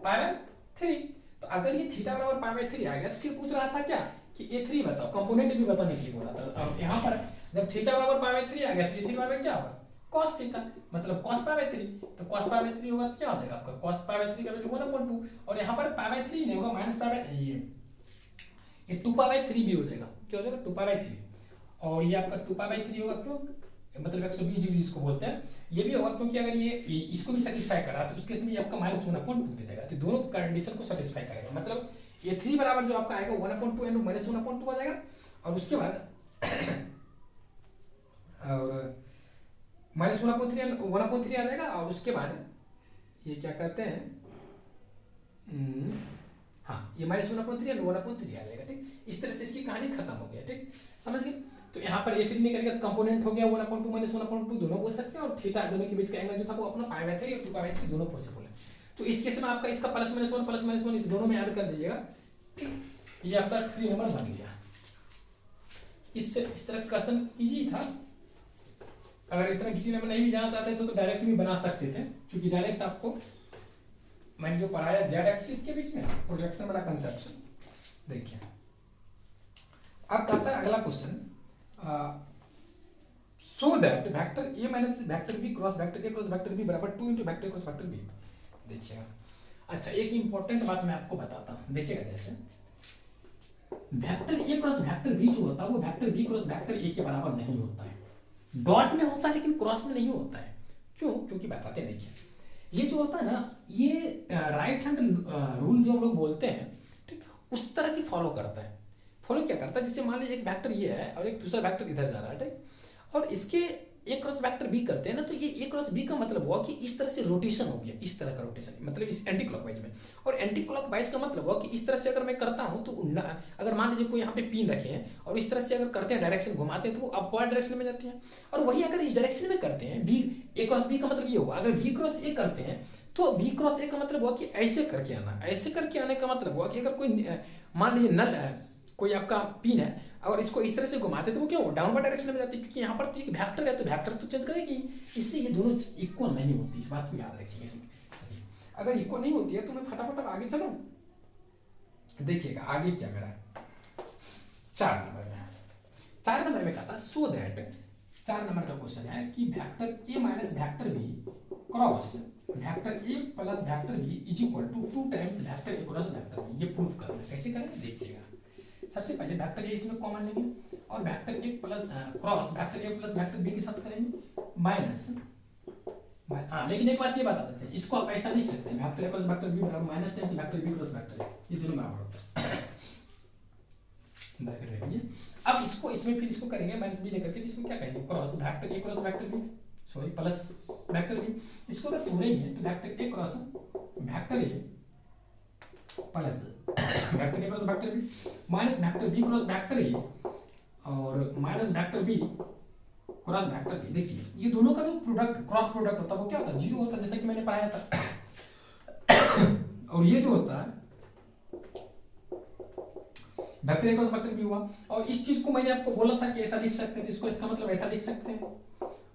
S1: π/3। तो अगर ये थीटा बराबर π/3 आ गया तो फिर पूछ रहा था क्या कि a3 बताओ, कंपोनेंट भी बताने के लिए बोला था। अब यहाँ पर जब थीटा बराबर π/3 आ गया तो a3 बराबर क्या होगा cos थीटा, मतलब cos π/3, तो cos π/3 होगा तो क्या हो जाएगा आपका cos π/3 का वैल्यू 1/2, और यहाँ पर π/3 नहीं होगा माइनस ये 2π/3 भी हो जाएगा, क्या हो जाएगा 2π/3, और ये आपका 2π/3 होगा क्यों, मतलब 120 डिग्री इसको बोलते हैं, ये भी होगा क्योंकि अगर ये इसको भी सेटिस्फाई कर रहा है तो उसके समय आपका माइनस 1/2 दे देगा, तो दोनों कंडीशन को सेटिस्फाई करेगा, मतलब ये 3 बराबर जो आपका आएगा 1/2 इनटू माइनस 1/2 आ जाएगा, और उसके बाद और माइनस 1/3 आ जाएगा, और उसके बाद ये क्या कहते हैं, हाँ ये माइनस 1/3 एंड 1/3 आ जाएगा, ठीक। इस तरह से इसकी कहानी खत्म हो गया, ठीक, समझ गए। तो यहाँ पर a3 निकल गया, कंपोनेंट हो गया 1/2 माइनस 1/2 दोनों बोल सकते हैं, और थीटा दोनों के बीच का एंगल जो था वो अपना π/3 और 2π/3 दोनों पॉसिबल है। तो इस केस में आपका इसका प्लस माइनस 1 इस दोनों में ऐड कर दीजिएगा, ठीक। ये आपका 3 नंबर बन गया। इस तरह क्वेश्चन इजी था, अगर इतना डिटेल में नहीं भी जाना चाहते तो डायरेक्ट भी बना सकते थे, क्योंकि डायरेक्ट आपको मैंने जो पढ़ाया जेड एक्सिस के बीच में प्रोजेक्शन वाला कंसेप्शन। देखिए अब कहता है अगला question, so that vector A minus vector B cross vector A cross vector B बराबर 2 into vector cross vector B. देखिएगा, अच्छा एक इंपॉर्टेंट बात मैं आपको बताता हूँ, देखिएगा जैसे वेक्टर ए क्रॉस वेक्टर बी जो होता है वो vector B cross vector A के बराबर नहीं होता है, डॉट में होता है लेकिन क्रॉस में नहीं होता है। क्यों? क्योंकि बताते हैं, देखिए ये जो होता है ना ये राइट हैंड रूल जो हम लोग बोलते हैं, ठीक, उस तरह की फॉलो करता है। फॉलो क्या करता है, जैसे मान लीजिए एक वेक्टर ये है और एक दूसरा वेक्टर इधर जा रहा है, ठीक, और इसके ए क्रॉस वेक्टर बी करते हैं ना, तो ये ए क्रॉस बी का मतलब हुआ कि इस तरह से रोटेशन हो गया, इस तरह का रोटेशन, मतलब इस एंटी क्लॉकवाइज में। और एंटी क्लॉकवाइज का मतलब हुआ कि इस तरह से अगर मैं करता हूं तो अगर मान लीजिए कोई यहाँ पे पिन रखे हैं और इस तरह से अगर करते हैं डायरेक्शन घुमाते हैं तो वो अपवर्ड डायरेक्शन में जाती है। और वही अगर इस डायरेक्शन में करते हैं बी ए क्रॉस बी का मतलब ये होगा, अगर बी क्रॉस ए करते हैं तो बी क्रॉस ए का मतलब हुआ कि ऐसे करके आना, ऐसे करके आने का मतलब हुआ कि अगर कोई मान लीजिए नल है, कोई आपका पिन है, अगर इसको इस तरह से घुमाते तो वो क्या हो डाउनवर्ड डायरेक्शन में जाती है, क्योंकि यहाँ पर तो एक वेक्टर है तो वेक्टर तो चेंज करेगी, इसलिए ये दोनों इक्वल नहीं होती, इस बात को याद रखिए। अगर इक्वल नहीं होती है तो मैं फटाफट अब आगे चलूं, देखिएगा आगे क्या मेरा 4 नंबर में, 4 नंबर में कहता है सो दैट, 4 नंबर का क्वेश्चन है कि vector A minus vector B cross vector A plus vector B is equal to 2 times vector A cross vector B. ये प्रूफ करना है, कैसे करें देखिएगा। सबसे पहले वेक्टर ए इसमें कॉमन लेंगे और वेक्टर ए प्लस क्रॉस वेक्टर ए प्लस वेक्टर बी के साथ करेंगे माइनस, हाँ लेकिन एक बात ये बता देते हैं, इसको आप ऐसा लिख सकते हैं वेक्टर ए प्लस वेक्टर बी बराबर minus times vector B cross vector a, ये दोनों बराबर होता है। ब्रैकेट रखिए। अब इसको इसमें फिर इसको करेंगे माइनस बी लेकर के, इसको क्या कहेंगे क्रॉस वेक्टर ए cross vector b, sorry plus vector b. इसको अगर तोड़ेंगे तो वेक्टर ए क्रॉस वेक्टर ए प्लस वेक्टर ए cross vector B minus vector B cross vector ए और minus vector B cross vector b. देखिए ये दोनों का जो प्रोडक्ट क्रॉस प्रोडक्ट होता है वो क्या होता है, जीरो होता है, जैसा कि मैंने पढ़ाया था। और ये जो होता है वेक्टर ए क्रॉस वेक्टर बी हुआ, और इस चीज को मैंने आपको बोला था कि ऐसा लिख सकते हैं, इसको इसका मतलब ऐसा लिख सकते हैं,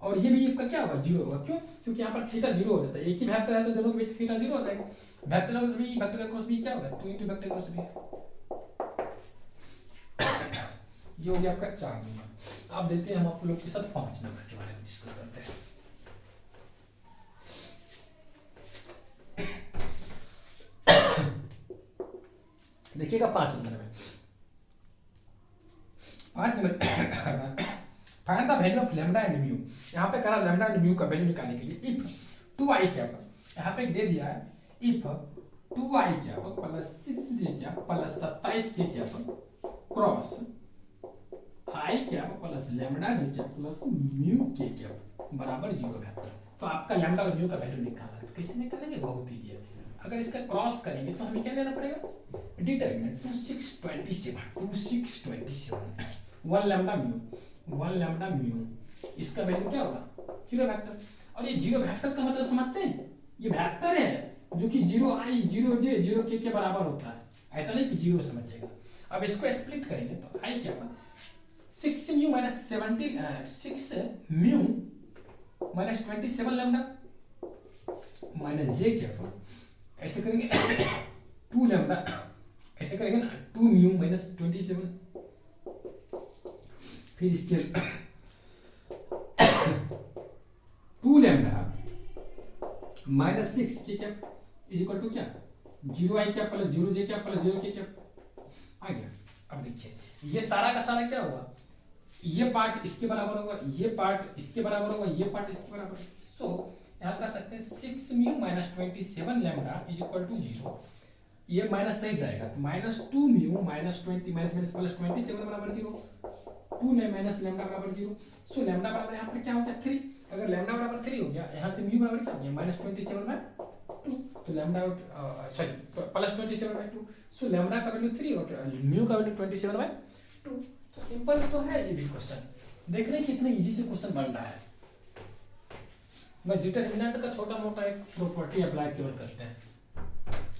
S1: और ये भी आपका क्या होगा जीरो होगा। क्यों? क्योंकि यहाँ पर थीटा जीरो हो जाता है, एक ही वेक्टर है तो दोनों के बीच थीटा जीरो हो जाएगा। Vector cross B vector cross B क्या होगा 2 * वेक्टर क्रॉस बी। ये हो गया आपका 4 नंबर। अब देखते हैं हम आप लोग के साथ 5 नंबर के बारे में डिस्कस करते हैं। देखिएगा 5 नंबर में, 5 number find the value of lambda and mu. यहाँ पे करा लैम्डा एंड म्यू का वैल्यू निकालने के लिए इफ 2i कैप, यहाँ पे दे दिया है if 2i cap plus 6j cap plus 27j cap cross i cap plus lambda j cap plus mu k cap बराबर 0 वेक्टर। तो आपका लैम्डा और म्यू का वैल्यू निकालना है, तो कैसे निकालेंगे बहुत ईजी है। अगर इसका क्रॉस करेंगे तो हमें क्या लेना पड़ेगा डिटरमिनेंट 2627 1 लैम्डा म्यू, इसका वैल्यू क्या होगा 0 वेक्टर। और ये 0 वेक्टर का मतलब समझते हैं, ये वेक्टर है जो कि 0i 0j 0k के बराबर होता है, ऐसा नहीं कि 0 समझिएगा। अब इसको स्प्लिट करेंगे तो i क्या होगा 6 mu minus 6 mu minus 27 lambda minus j क्या होगा, ऐसे करेंगे 2 लैम्डा, ऐसे करेंगे ना 2 म्यू माइनस 27, फिर इसके 2 लैम्डा माइनस 6 के क्या इज इक्वल टू क्या 0i क्या प्लस 0j क्या प्लस 0k क्या आ गया। अब देखिए ये सारा का सारा क्या होगा, ये पार्ट इसके बराबर होगा, ये पार्ट इसके बराबर होगा, ये पार्ट इसके बराबर। सो यहाँ कर सकते हैं 6 mu minus 27 lambda is equal to 0, ये माइनस सही जाएगा तो minus 2 mu minus 20 minus minus plus 27 बराबर 0, 2 माइनस लैम्डा बराबर 0। सो लैम्डा बराबर यहाँ पर क्या हो गया 3, अगर लैम्डा बराबर 3 हो गया, यहाँ से म्यू बराबर क्या हो गया माइनस 27/2, तो लैम्डा सॉरी प्लस 27/2। सो लैम्डा का वैल्यू 3 और म्यू का वैल्यू 27/2। तो सिंपल तो है ये भी क्वेश्चन, देख रहे हैं कितने इजी से क्वेश्चन बन रहा है। मैं डिटरमिनेंट का छोटा मोटा एक प्रॉपर्टी अप्लाई केवल करते हैं।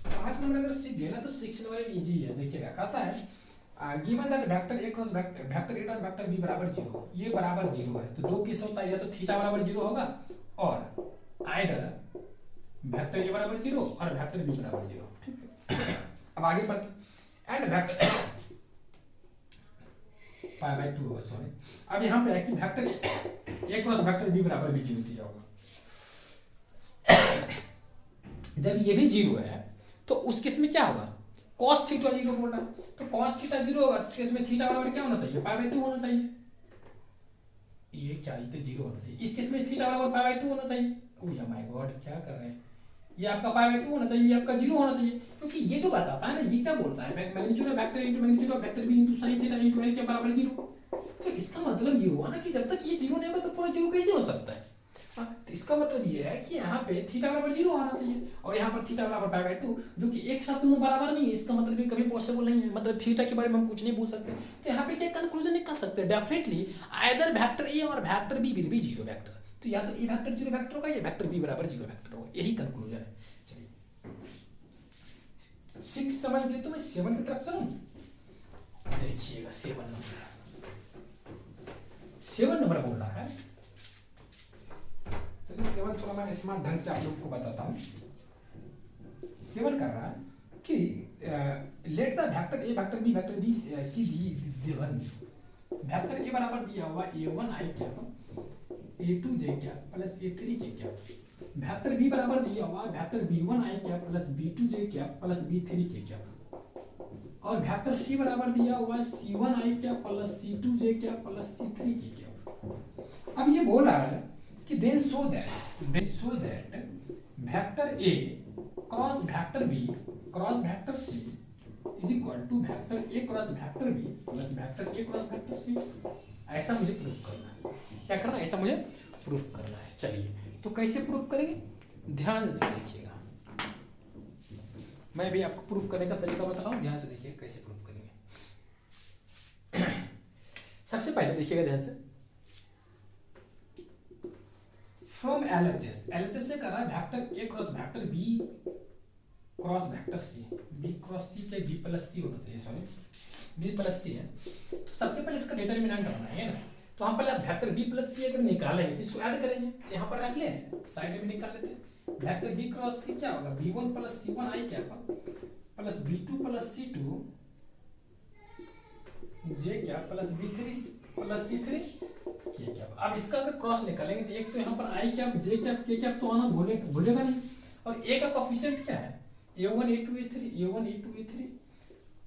S1: 5 नंबर अगर सीख गए ना तो 6 नंबर इजी है। देखिएगा कहता है given that vector A cross vector A dot vector B बराबर 0, ये बराबर 0 है तो दो केस होता है, या तो थीटा बराबर 0 होगा और आइदर वेक्टर ए बराबर 0 और वेक्टर बी बराबर 0। ठीक है, अब आगे बढ़ते एंड वेक्टर π/2 होगा, सॉरी। अब यहाँ पे है कि वेक्टर ए क्रॉस वेक्टर बी बराबर भी 0 दिया होगा। जब ये भी 0 है तो उस केस में क्या होगा cos थीटा 0 बोल रहा है, तो cos थीटा 0 होगा तो केस में थीटा बराबर क्या होना चाहिए π/2 होना चाहिए। ये क्या, ये तो 0 होना चाहिए। इस केस में थीटा बराबर π/2 होना चाहिए। ओह माय गॉड क्या कर रहे हैं, ये आपका π/2 होना चाहिए, ये आपका 0 होना चाहिए, क्योंकि ये जो बताता है ना ये क्या बोलता है magnitude of vector into magnitude of vector B into sin theta into l के बराबर 0। तो इसका मतलब ये हुआ ना कि जब तक ये 0 नहीं होगा तो पूरा 0 कैसे हो सकता है। तो इसका मतलब ये है कि यहाँ पे थीटा बराबर 0 आना चाहिए और यहाँ पर थीटा बराबर π/2, जो कि एक साथ दोनों बराबर नहीं है, इसका मतलब ये कभी पॉसिबल नहीं है। मतलब थीटा के बारे में हम कुछ नहीं पूछ सकते। तो यहाँ पे क्या कंक्लूजन निकाल सकते हैं, डेफिनेटली आइदर वेक्टर ए और vector B will be 0 vector. तो या तो ए वेक्टर 0 वेक्टर होगा या वेक्टर बी बराबर 0 वेक्टर होगा, यही कंक्लूजन है।
S2: समझ गए तो मैं 7 की तरफ चलूं। देखिएगा 7 नंबर बोल रहा है। चलिए 7 थोड़ा मैं स्मार्ट ढंग से आप लोग को बताता हूँ। 7 कर रहा है कि let the vector A vector B C D given. Vector A बराबर दिया हुआ a1 i cap a2 j cap plus a3 k cap. Vector B बराबर दिया हुआ vector b1 i cap plus b2 j cap plus b3 k cap. और vector C बराबर दिया हुआ c1 i cap plus c2 j cap plus c3 k cap. अब ये बोल रहा है कि then so that vector A cross vector B cross vector C is equal to vector A cross vector B plus vector A cross vector C. ऐसा मुझे proof करना है। क्या करना है? ऐसा मुझे प्रूफ करना है। चलिए तो कैसे प्रूफ करेंगे, ध्यान से देखिएगा। मैं भी आपको प्रूफ करने का तरीका बता रहा हूँ, ध्यान से देखिए कैसे प्रूफ करेंगे। सबसे पहले देखिएगा ध्यान से, फ्रॉम एलएचएस से कर रहा है वेक्टर ए cross vector B cross vector c. B cross c क्या बी प्लस सी होना चाहिए, सॉरी बी प्लस सी है। तो सबसे पहले इसका डिटरमिनेंट बनाना है ना। तो हम पहले वेक्टर बी प्लस सी अगर निकालेंगे तो इसको ऐड करेंगे, यहाँ पर रख ले, साइड में निकाल लेते हैं। वेक्टर बी क्रॉस सी क्या होगा, b1 plus c1 i cap plus b2 plus c2 j cap plus b3 plus c3 k cap. अब इसका अगर क्रॉस निकालेंगे तो एक तो यहाँ पर i cap j cap k cap तो आना भूलेगा नहीं। और a का कोफिशिएंट क्या है, a1 a2 a3 a1 a2 a3।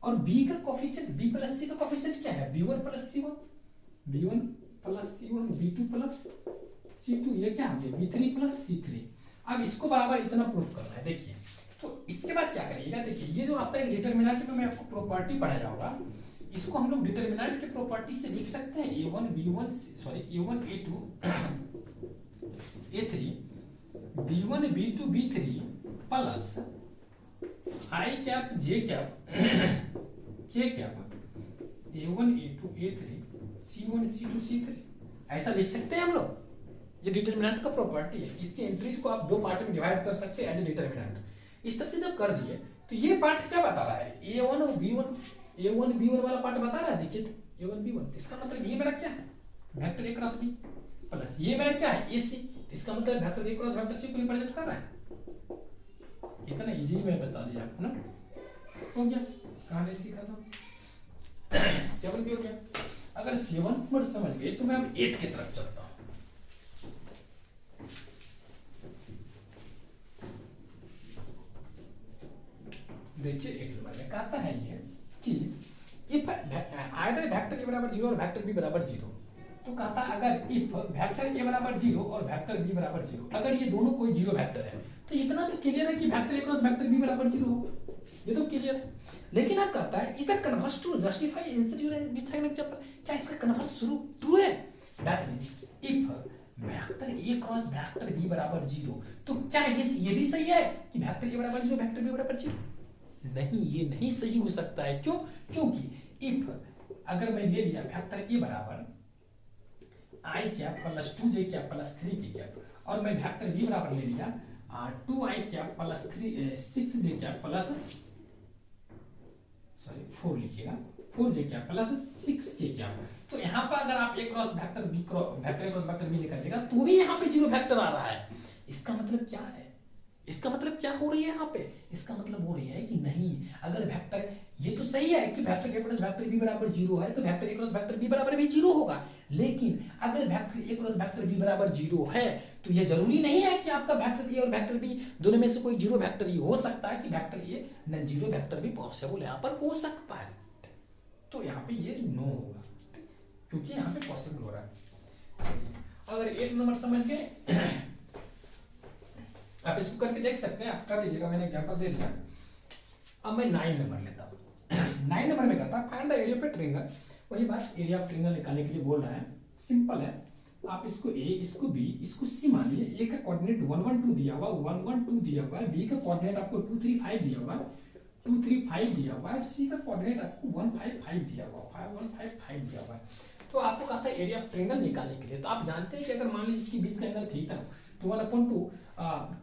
S2: और b का कोफिशिएंट b प्लस c का कोफिशिएंट क्या है, b1 plus c1 b1 plus c1 b2 plus c2 ये क्या हो गया b3 प्लस c3। अब इसको बराबर इतना प्रूफ करना है। देखिए तो इसके बाद क्या करिएगा, देखिए ये जो आपका डिटरमिनेंट में मैं आपको प्रॉपर्टी पढ़ाया होगा, इसको हम लोग डिटरमिनेंट की प्रॉपर्टी से लिख सकते हैं a1 b1 sorry a1 a2 a3 b1 b2 b3 plus i cap j cap k cap a1 a2 a3 c1 c2 c3 ऐसा लिख सकते हैं हम लोग। ये डिटरमिनेंट का प्रॉपर्टी है। इसकी एंट्रीज को आप दो पार्ट में डिवाइड कर सकते हैं एज ए डिटरमिनेंट। इस तरह से जब कर दिए तो ये पार्ट क्या बता रहा है, a1 और a1 b1 वाला पार्ट बता रहा है। देखिए तो a1 b1, इसका मतलब ये मेरा क्या है vector a cross b plus ये मेरा क्या है ac, इसका मतलब vector a cross vector c को रिप्रेजेंट कर रहा है। इतना इजी मैं बता दिया आपको ना, हो गया। कहानी सीखा था 7 भी हो गया। अगर 7 नंबर समझ गए तो मैं अब 8 की तरफ चलता हूं। देखिए 8 नंबर में कहता है ये कि इफ आइदर वेक्टर ए बराबर 0 और वेक्टर बी बराबर 0, तो कहता है अगर इफ वेक्टर ए बराबर 0 और वेक्टर बी बराबर 0, अगर ये दोनों कोई 0 वेक्टर है तो इतना तो क्लियर है कि वेक्टर ए क्रॉस वेक्टर बी बराबर 0 होगा, ये तो क्लियर है। लेकिन अब कहता है is the converse to justify answer with an example, क्या इसका कन्वर्स ट्रू है। That means if vector A cross vector B बराबर 0, तो क्या ये भी सही है कि वेक्टर ए बराबर 0 वेक्टर बी बराबर 0? नहीं, ये नहीं सही हो सकता है। क्यों? क्योंकि इफ अगर मैं ले लिया वेक्टर ए बराबर i cap plus 2j cap plus 3k cap और मैं वेक्टर b बराबर ले लिया 2i cap plus 6j cap plus sorry 4 लिखिएगा 4j cap plus 6k cap, तो यहाँ पर अगर आप एक cross vector b cross vector b निकालिएगा तो भी यहाँ पे 0 वेक्टर आ रहा है। इसका मतलब क्या है, इसका मतलब क्या हो रही है यहाँ पे, इसका मतलब हो रही है कि नहीं, अगर वेक्टर ये तो सही है कि वेक्टर ए प्लस वेक्टर बी बराबर 0 है तो वेक्टर ए क्रॉस वेक्टर बी बराबर भी 0 होगा। लेकिन अगर वेक्टर ए क्रॉस वेक्टर बी बराबर 0 है तो ये जरूरी नहीं है कि आपका वेक्टर ए और वेक्टर बी दोनों में से कोई 0 वेक्टर ही हो सकता है कि वेक्टर ए न 0 वेक्टर भी पॉसिबल यहाँ पर हो सकता है। तो यहाँ पे ये नो होगा क्योंकि यहाँ पे पॉसिबल हो रहा है। अगर 8 नंबर समझ गए आप इसको करके देख सकते हैं, आप कर लीजिएगा, मैंने एग्जांपल दे दिया। अब मैं 9 नंबर लेता हूँ। 9 नंबर में कहता find the area of triangle. वही बात, एरिया ऑफ ट्रायंगल निकालने के लिए बोल रहा है। सिंपल है, आप इसको ए, इसको बी, इसको सी मानिए। ए का कोऑर्डिनेट 1 1 2 दिया हुआ, 1 1 2 दिया हुआ है। बी का कोऑर्डिनेट आपको 2 3 5 दिया हुआ है, 2 3 5 दिया हुआ है। सी का कोऑर्डिनेट आपको 1 5 5 दिया हुआ है, 5 1 5 5 दिया हुआ है। तो आपको कहता है एरिया ऑफ ट्रायंगल निकालने के लिए। तो आप जानते हैं कि अगर मान लीजिए इसके बीच का एंगल थीटा तो 1/2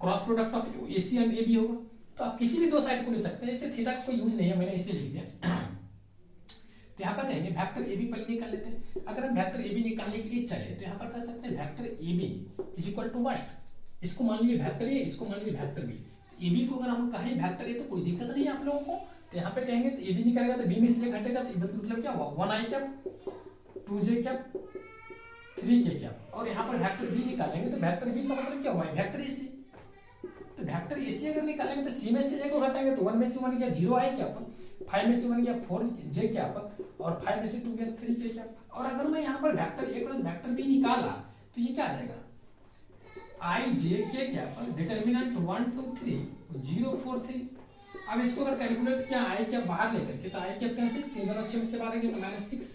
S2: cross product of AC and AB होगा। तो आप किसी भी दो साइड को ले सकते हैं, इसे थीटा का कोई यूज नहीं है, मैंने इसे लिख दिया। तो यहाँ पर कहेंगे वेक्टर ए बी पहले निकाल लेते हैं। अगर हम वेक्टर ए बी निकालने के लिए चले तो यहाँ पर कर सकते हैं vector A B is equal to what, इसको मान लीजिए वेक्टर ए, इसको मान लीजिए वेक्टर बी। ए बी को अगर हम कहें वेक्टर ए तो कोई दिक्कत नहीं है आप लोगों को। तो यहाँ पे कहेंगे तो ए बी निकालेगा तो बी में से घटेगा, तो मतलब क्या हुआ 1 i cap 2 j cap 3 k cap. और यहाँ पर वेक्टर बी निकालेंगे तो वेक्टर बी का मतलब क्या हुआ वेक्टर ए सी। तो वेक्टर ए सी अगर निकालेंगे तो सी में से ए को घटाएंगे तो 1 में से 1 गया 0 i कैप, 5 में से 1 गया 4 j कैप, और 5 में से 2 गया 3 k कैप। और अगर मैं यहाँ पर वेक्टर ए प्लस वेक्टर बी निकाला तो ये क्या आ जाएगा i j k cap, determinant 1 2 3 0 4 3। अब इसको अगर कैलकुलेट किया i कैप बाहर लेकर के तो i कैप कैंसिल, 3 और 6 में से बाहर गया तो -6।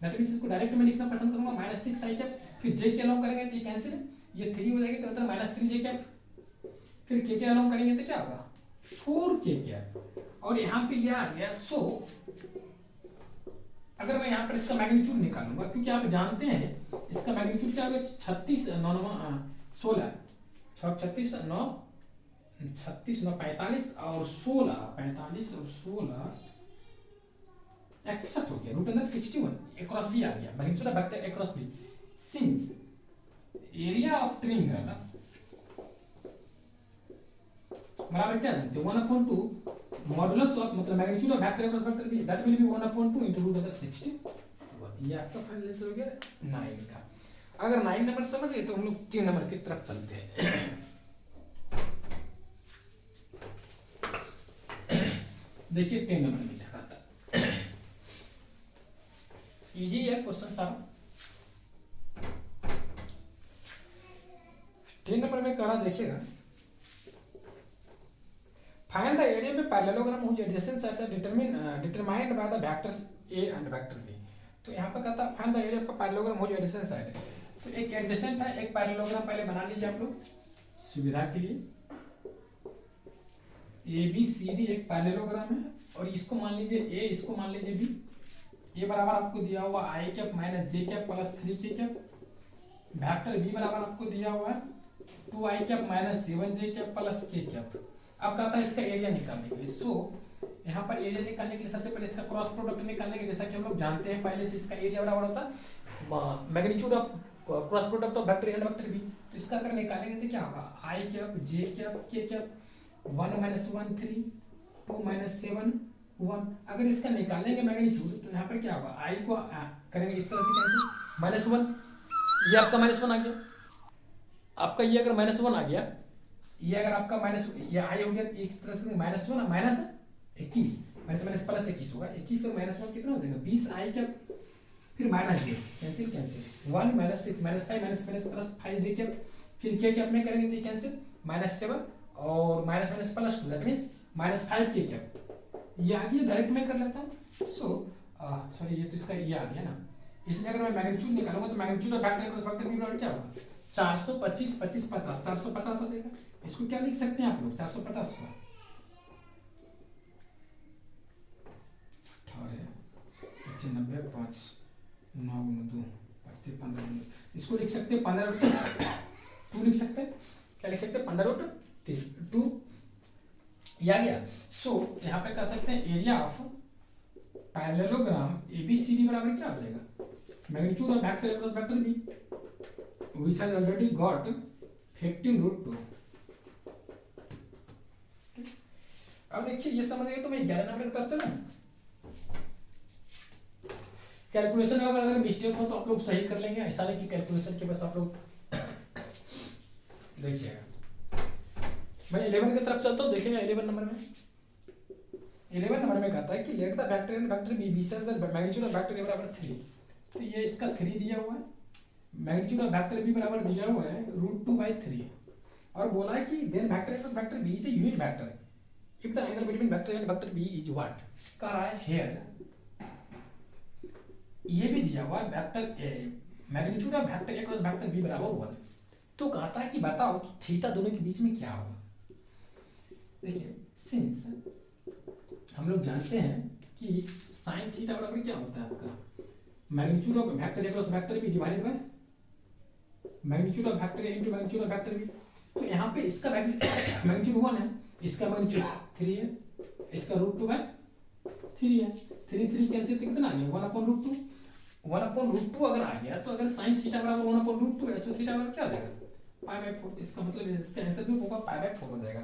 S2: दैट मींस इसको डायरेक्ट मैं लिखना पसंद करूंगा -6 i कैप, फिर j के अलाउ करेंगे तो ये कैंसिल, ये 3 हो जाएगी तो मतलब -3 j कैप, फिर k के अलाउ करेंगे तो क्या होगा 4 k कैप। और यहाँ पे ये आ गया। सो अगर मैं यहाँ पर इसका मैग्नीट्यूड निकालूंगा, क्योंकि आप जानते हैं इसका मैग्नीट्यूड क्या होगा 36 9 16 36 9 36 9 45 और 16 45 और 16 61 हो गया, रूट अंदर 61 अक्रॉस बी आ गया, magnitude of vector A cross B. Since area of triangle बराबर क्या जानते हैं 1/2 मॉडुलस ऑफ मतलब magnitude of vector A cross vector B, that will be 1/2 into root अंदर 61। ये आपका फाइनल आंसर हो गया 9 का। अगर 9 नंबर समझ गए तो हम लोग 3 नंबर की तरफ चलते हैं। देखिए 3 नंबर में क्या कहता है, इजी है क्वेश्चन सारा। 3 नंबर में करा देखिएगा, फाइंड द एरिया में parallelogram which adjacent sides are determined by the vectors a and vector b। तो यहाँ पर कहता है find the area of parallelogram which adjacent side. तो एक एडजेसेंट है, एक पैरेललोग्राम पहले बना लीजिए आप लोग सुविधा के लिए। ए बी सी डी एक पैरेललोग्राम है और इसको मान लीजिए a, इसको मान लीजिए b। a बराबर आपको दिया हुआ i cap minus j cap plus 3 k cap. Vector b बराबर आपको दिया हुआ है 2i cap minus 7j cap plus k cap. अब कहता है इसका एरिया निकालने के लिए। सो यहाँ पर एरिया निकालने के लिए सबसे पहले इसका क्रॉस प्रोडक्ट निकालने के, जैसा कि हम लोग जानते हैं पहले से इसका एरिया बराबर होता है magnitude of cross product of vector A and vector B. तो इसका अगर निकालेंगे तो क्या होगा i cap j cap k cap 1 - 1 3 2 - 7 1। अगर इसका निकालेंगे मैग्नीट्यूड तो यहाँ पर क्या होगा i को करेंगे इस तरह से कैंसिल -1, ये आपका -1 आ गया। आपका ये अगर -1 आ गया, ये अगर आपका माइनस ये आई हो गया एक तरह से -1 माइनस 21 माइनस प्लस 21 होगा। 21 और -1 कितना हो जाएगा 20 आई कैप, फिर minus j cancel cancel 1 - 6 -5 minus plus 5 j cap, फिर k कैप में करेंगे तो कैंसिल -7 और minus plus 2 that means -5 k cap. ये आ गया, डायरेक्ट में कर लेता हूं। सो सॉरी ये तो इसका ये आ गया ना, इसलिए अगर मैं मैग्नीट्यूड निकालूंगा तो magnitude of vector cross vector B बराबर क्या होगा 425 25 50 450 आ जाएगा। इसको क्या लिख सकते हैं आप लोग 450 को 18 90 5 9 2 5 15, इसको लिख सकते हैं 15 2 लिख सकते हैं। क्या लिख सकते हैं 15 2 ये आ गया। सो यहाँ पे कर सकते हैं एरिया ऑफ पैरेललोग्राम ABCD बराबर क्या हो जाएगा magnitude of vector A cross vector B which has already got 15√2। अब देखिए ये समझ गए तो मैं 11 नंबर की तरफ चला। कैलकुलेशन में अगर मिस्टेक हो तो आप लोग सही कर लेंगे, ऐसा नहीं कि कैलकुलेशन के बस आप लोग देखिएगा। मैं 11 की तरफ चलता हूँ, देखिएगा 11 नंबर में कहता है कि let the vector and vector B which has the magnitude of vector A बराबर 3। तो ये इसका 3 दिया हुआ है, मैग्नीट्यूड ऑफ वेक्टर बी बराबर दिया हुआ है √2/3 और बोला है कि then vector plus vector B is a unit vector if the angle between vector A and vector B is what कर रहा है here। ये भी दिया हुआ है vector A magnitude of vector A cross vector B बराबर 1। तो कहता है कि बताओ कि थीटा दोनों के बीच में क्या होगा। देखिए सिंस हम लोग जानते हैं कि साइन थीटा बराबर क्या होता है आपका magnitude of vector A cross vector B divided by magnitude of vector A into magnitude of vector B। तो यहाँ पे इसका मैग्नीट्यूड 1 है इसका मैग्नीट्यूड 3 है, इसका √2/3 है। 3 कैंसिल तो कितना आ गया 1/√2। 1/√2 अगर आ गया तो अगर साइन थीटा बराबर 1/√2 है, सो थीटा बराबर क्या आ जाएगा π/4। इसका मतलब इसका आंसर जो होगा π/4 हो जाएगा।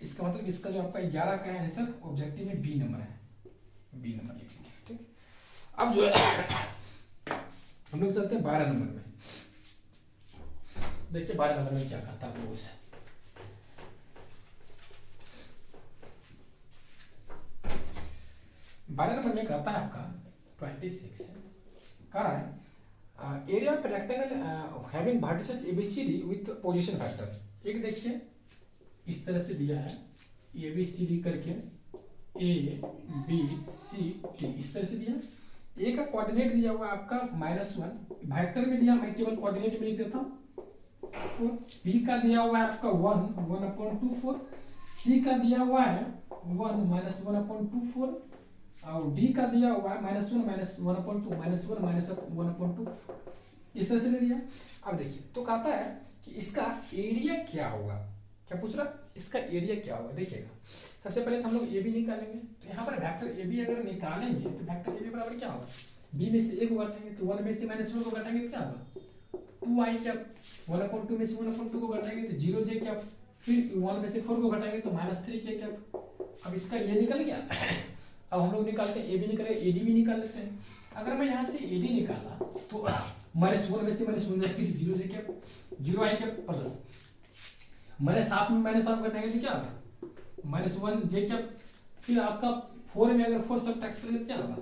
S2: इसका मतलब इसका जो आपका 11 का आंसर ऑब्जेक्टिव में बी नंबर है, बी नंबर लिख लीजिए। ठीक, अब जो है हम लोग चलते हैं 12 नंबर में। देखिए 12 नंबर में क्या कहता है वो। 12 नंबर में कहता है आपका 26 कह रहा है area of rectangle having vertices ABCD with position factor. एक देखिए इस तरह से दिया है एबीसीडी करके ए बी सी डी, इस तरह से दिया। ए का कोऑर्डिनेट दिया हुआ आपका -1, वेक्टर में दिया, मैं केवल कोऑर्डिनेट में लिख देता हूँ 4। बी का दिया हुआ है आपका 1/24। सी का दिया हुआ है 1 -1/24 और डी का दिया हुआ है -1 -1/2 -1 -1/2 इस तरह से दे दिया। अब देखिए तो कहता है कि इसका एरिया क्या होगा, क्या पूछ रहा, इसका एरिया क्या होगा। देखिएगा सबसे पहले तो हम लोग ए बी निकालेंगे, तो यहाँ पर वेक्टर ए बी अगर निकालेंगे तो वेक्टर ए बी बराबर क्या होगा, बी में से ए को घटाएंगे तो 1 में से -1 को घटाएंगे तो क्या होगा 2i क्या, 1/2 में से 1/2 को घटाएंगे तो 0j क्या, फिर 1 में से 4 को घटाएंगे तो -3j क्या। अब इसका ये निकल गया। अब हम लोग निकालते हैं ए बी निकले, ए डी भी निकाल लेते हैं। अगर मैं यहाँ से ए डी निकाला तो -1 में से -1 जाएगी तो 0 से क्या 0i क्या प्लस -हाफ में -हाफ घटाएंगे तो क्या होगा -1j क्या, फिर आपका 4 में अगर 4 सब्ट्रैक्ट करेंगे तो क्या होगा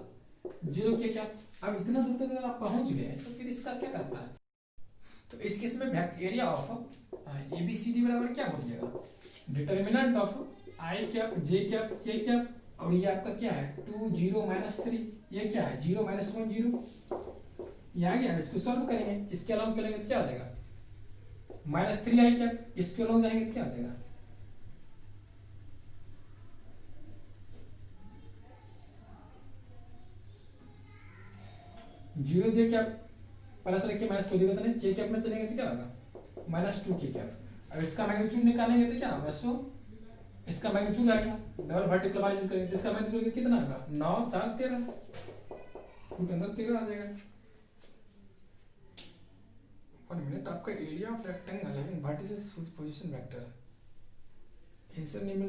S2: 0 के क्या। अब इतना दूर तक अगर आप पहुंच गए तो फिर इसका क्या करता है, तो इस केस में area of A B C D बराबर क्या बोलिएगा, determinant of i cap J cap के कैप और ये आपका क्या है 2 0 -3, ये क्या है 0 -1 0, ये आ गया। इसको सॉल्व करेंगे, इसके अलावा चलेंगे तो क्या हो जाएगा -3 आई कैप, इसके अलावा जाएंगे तो क्या हो जाएगा 0j कैप प्लस रखिए माइनस को दिया था के कैप में चलेंगे तो क्या होगा -2 के कैप। अब इसका मैग्नीट्यूड निकालेंगे तो क्या होगा, सो इसका मैग्नीट्यूड आएगा, डबल वर्टिकल बार यूज करेंगे तो इसका मैग्नीट्यूड कितना होगा 9 4 13 फुट अंदर 13 आ जाएगा। 1 मिनट, आपका area of rectangle having vertices position vector answer नहीं मिल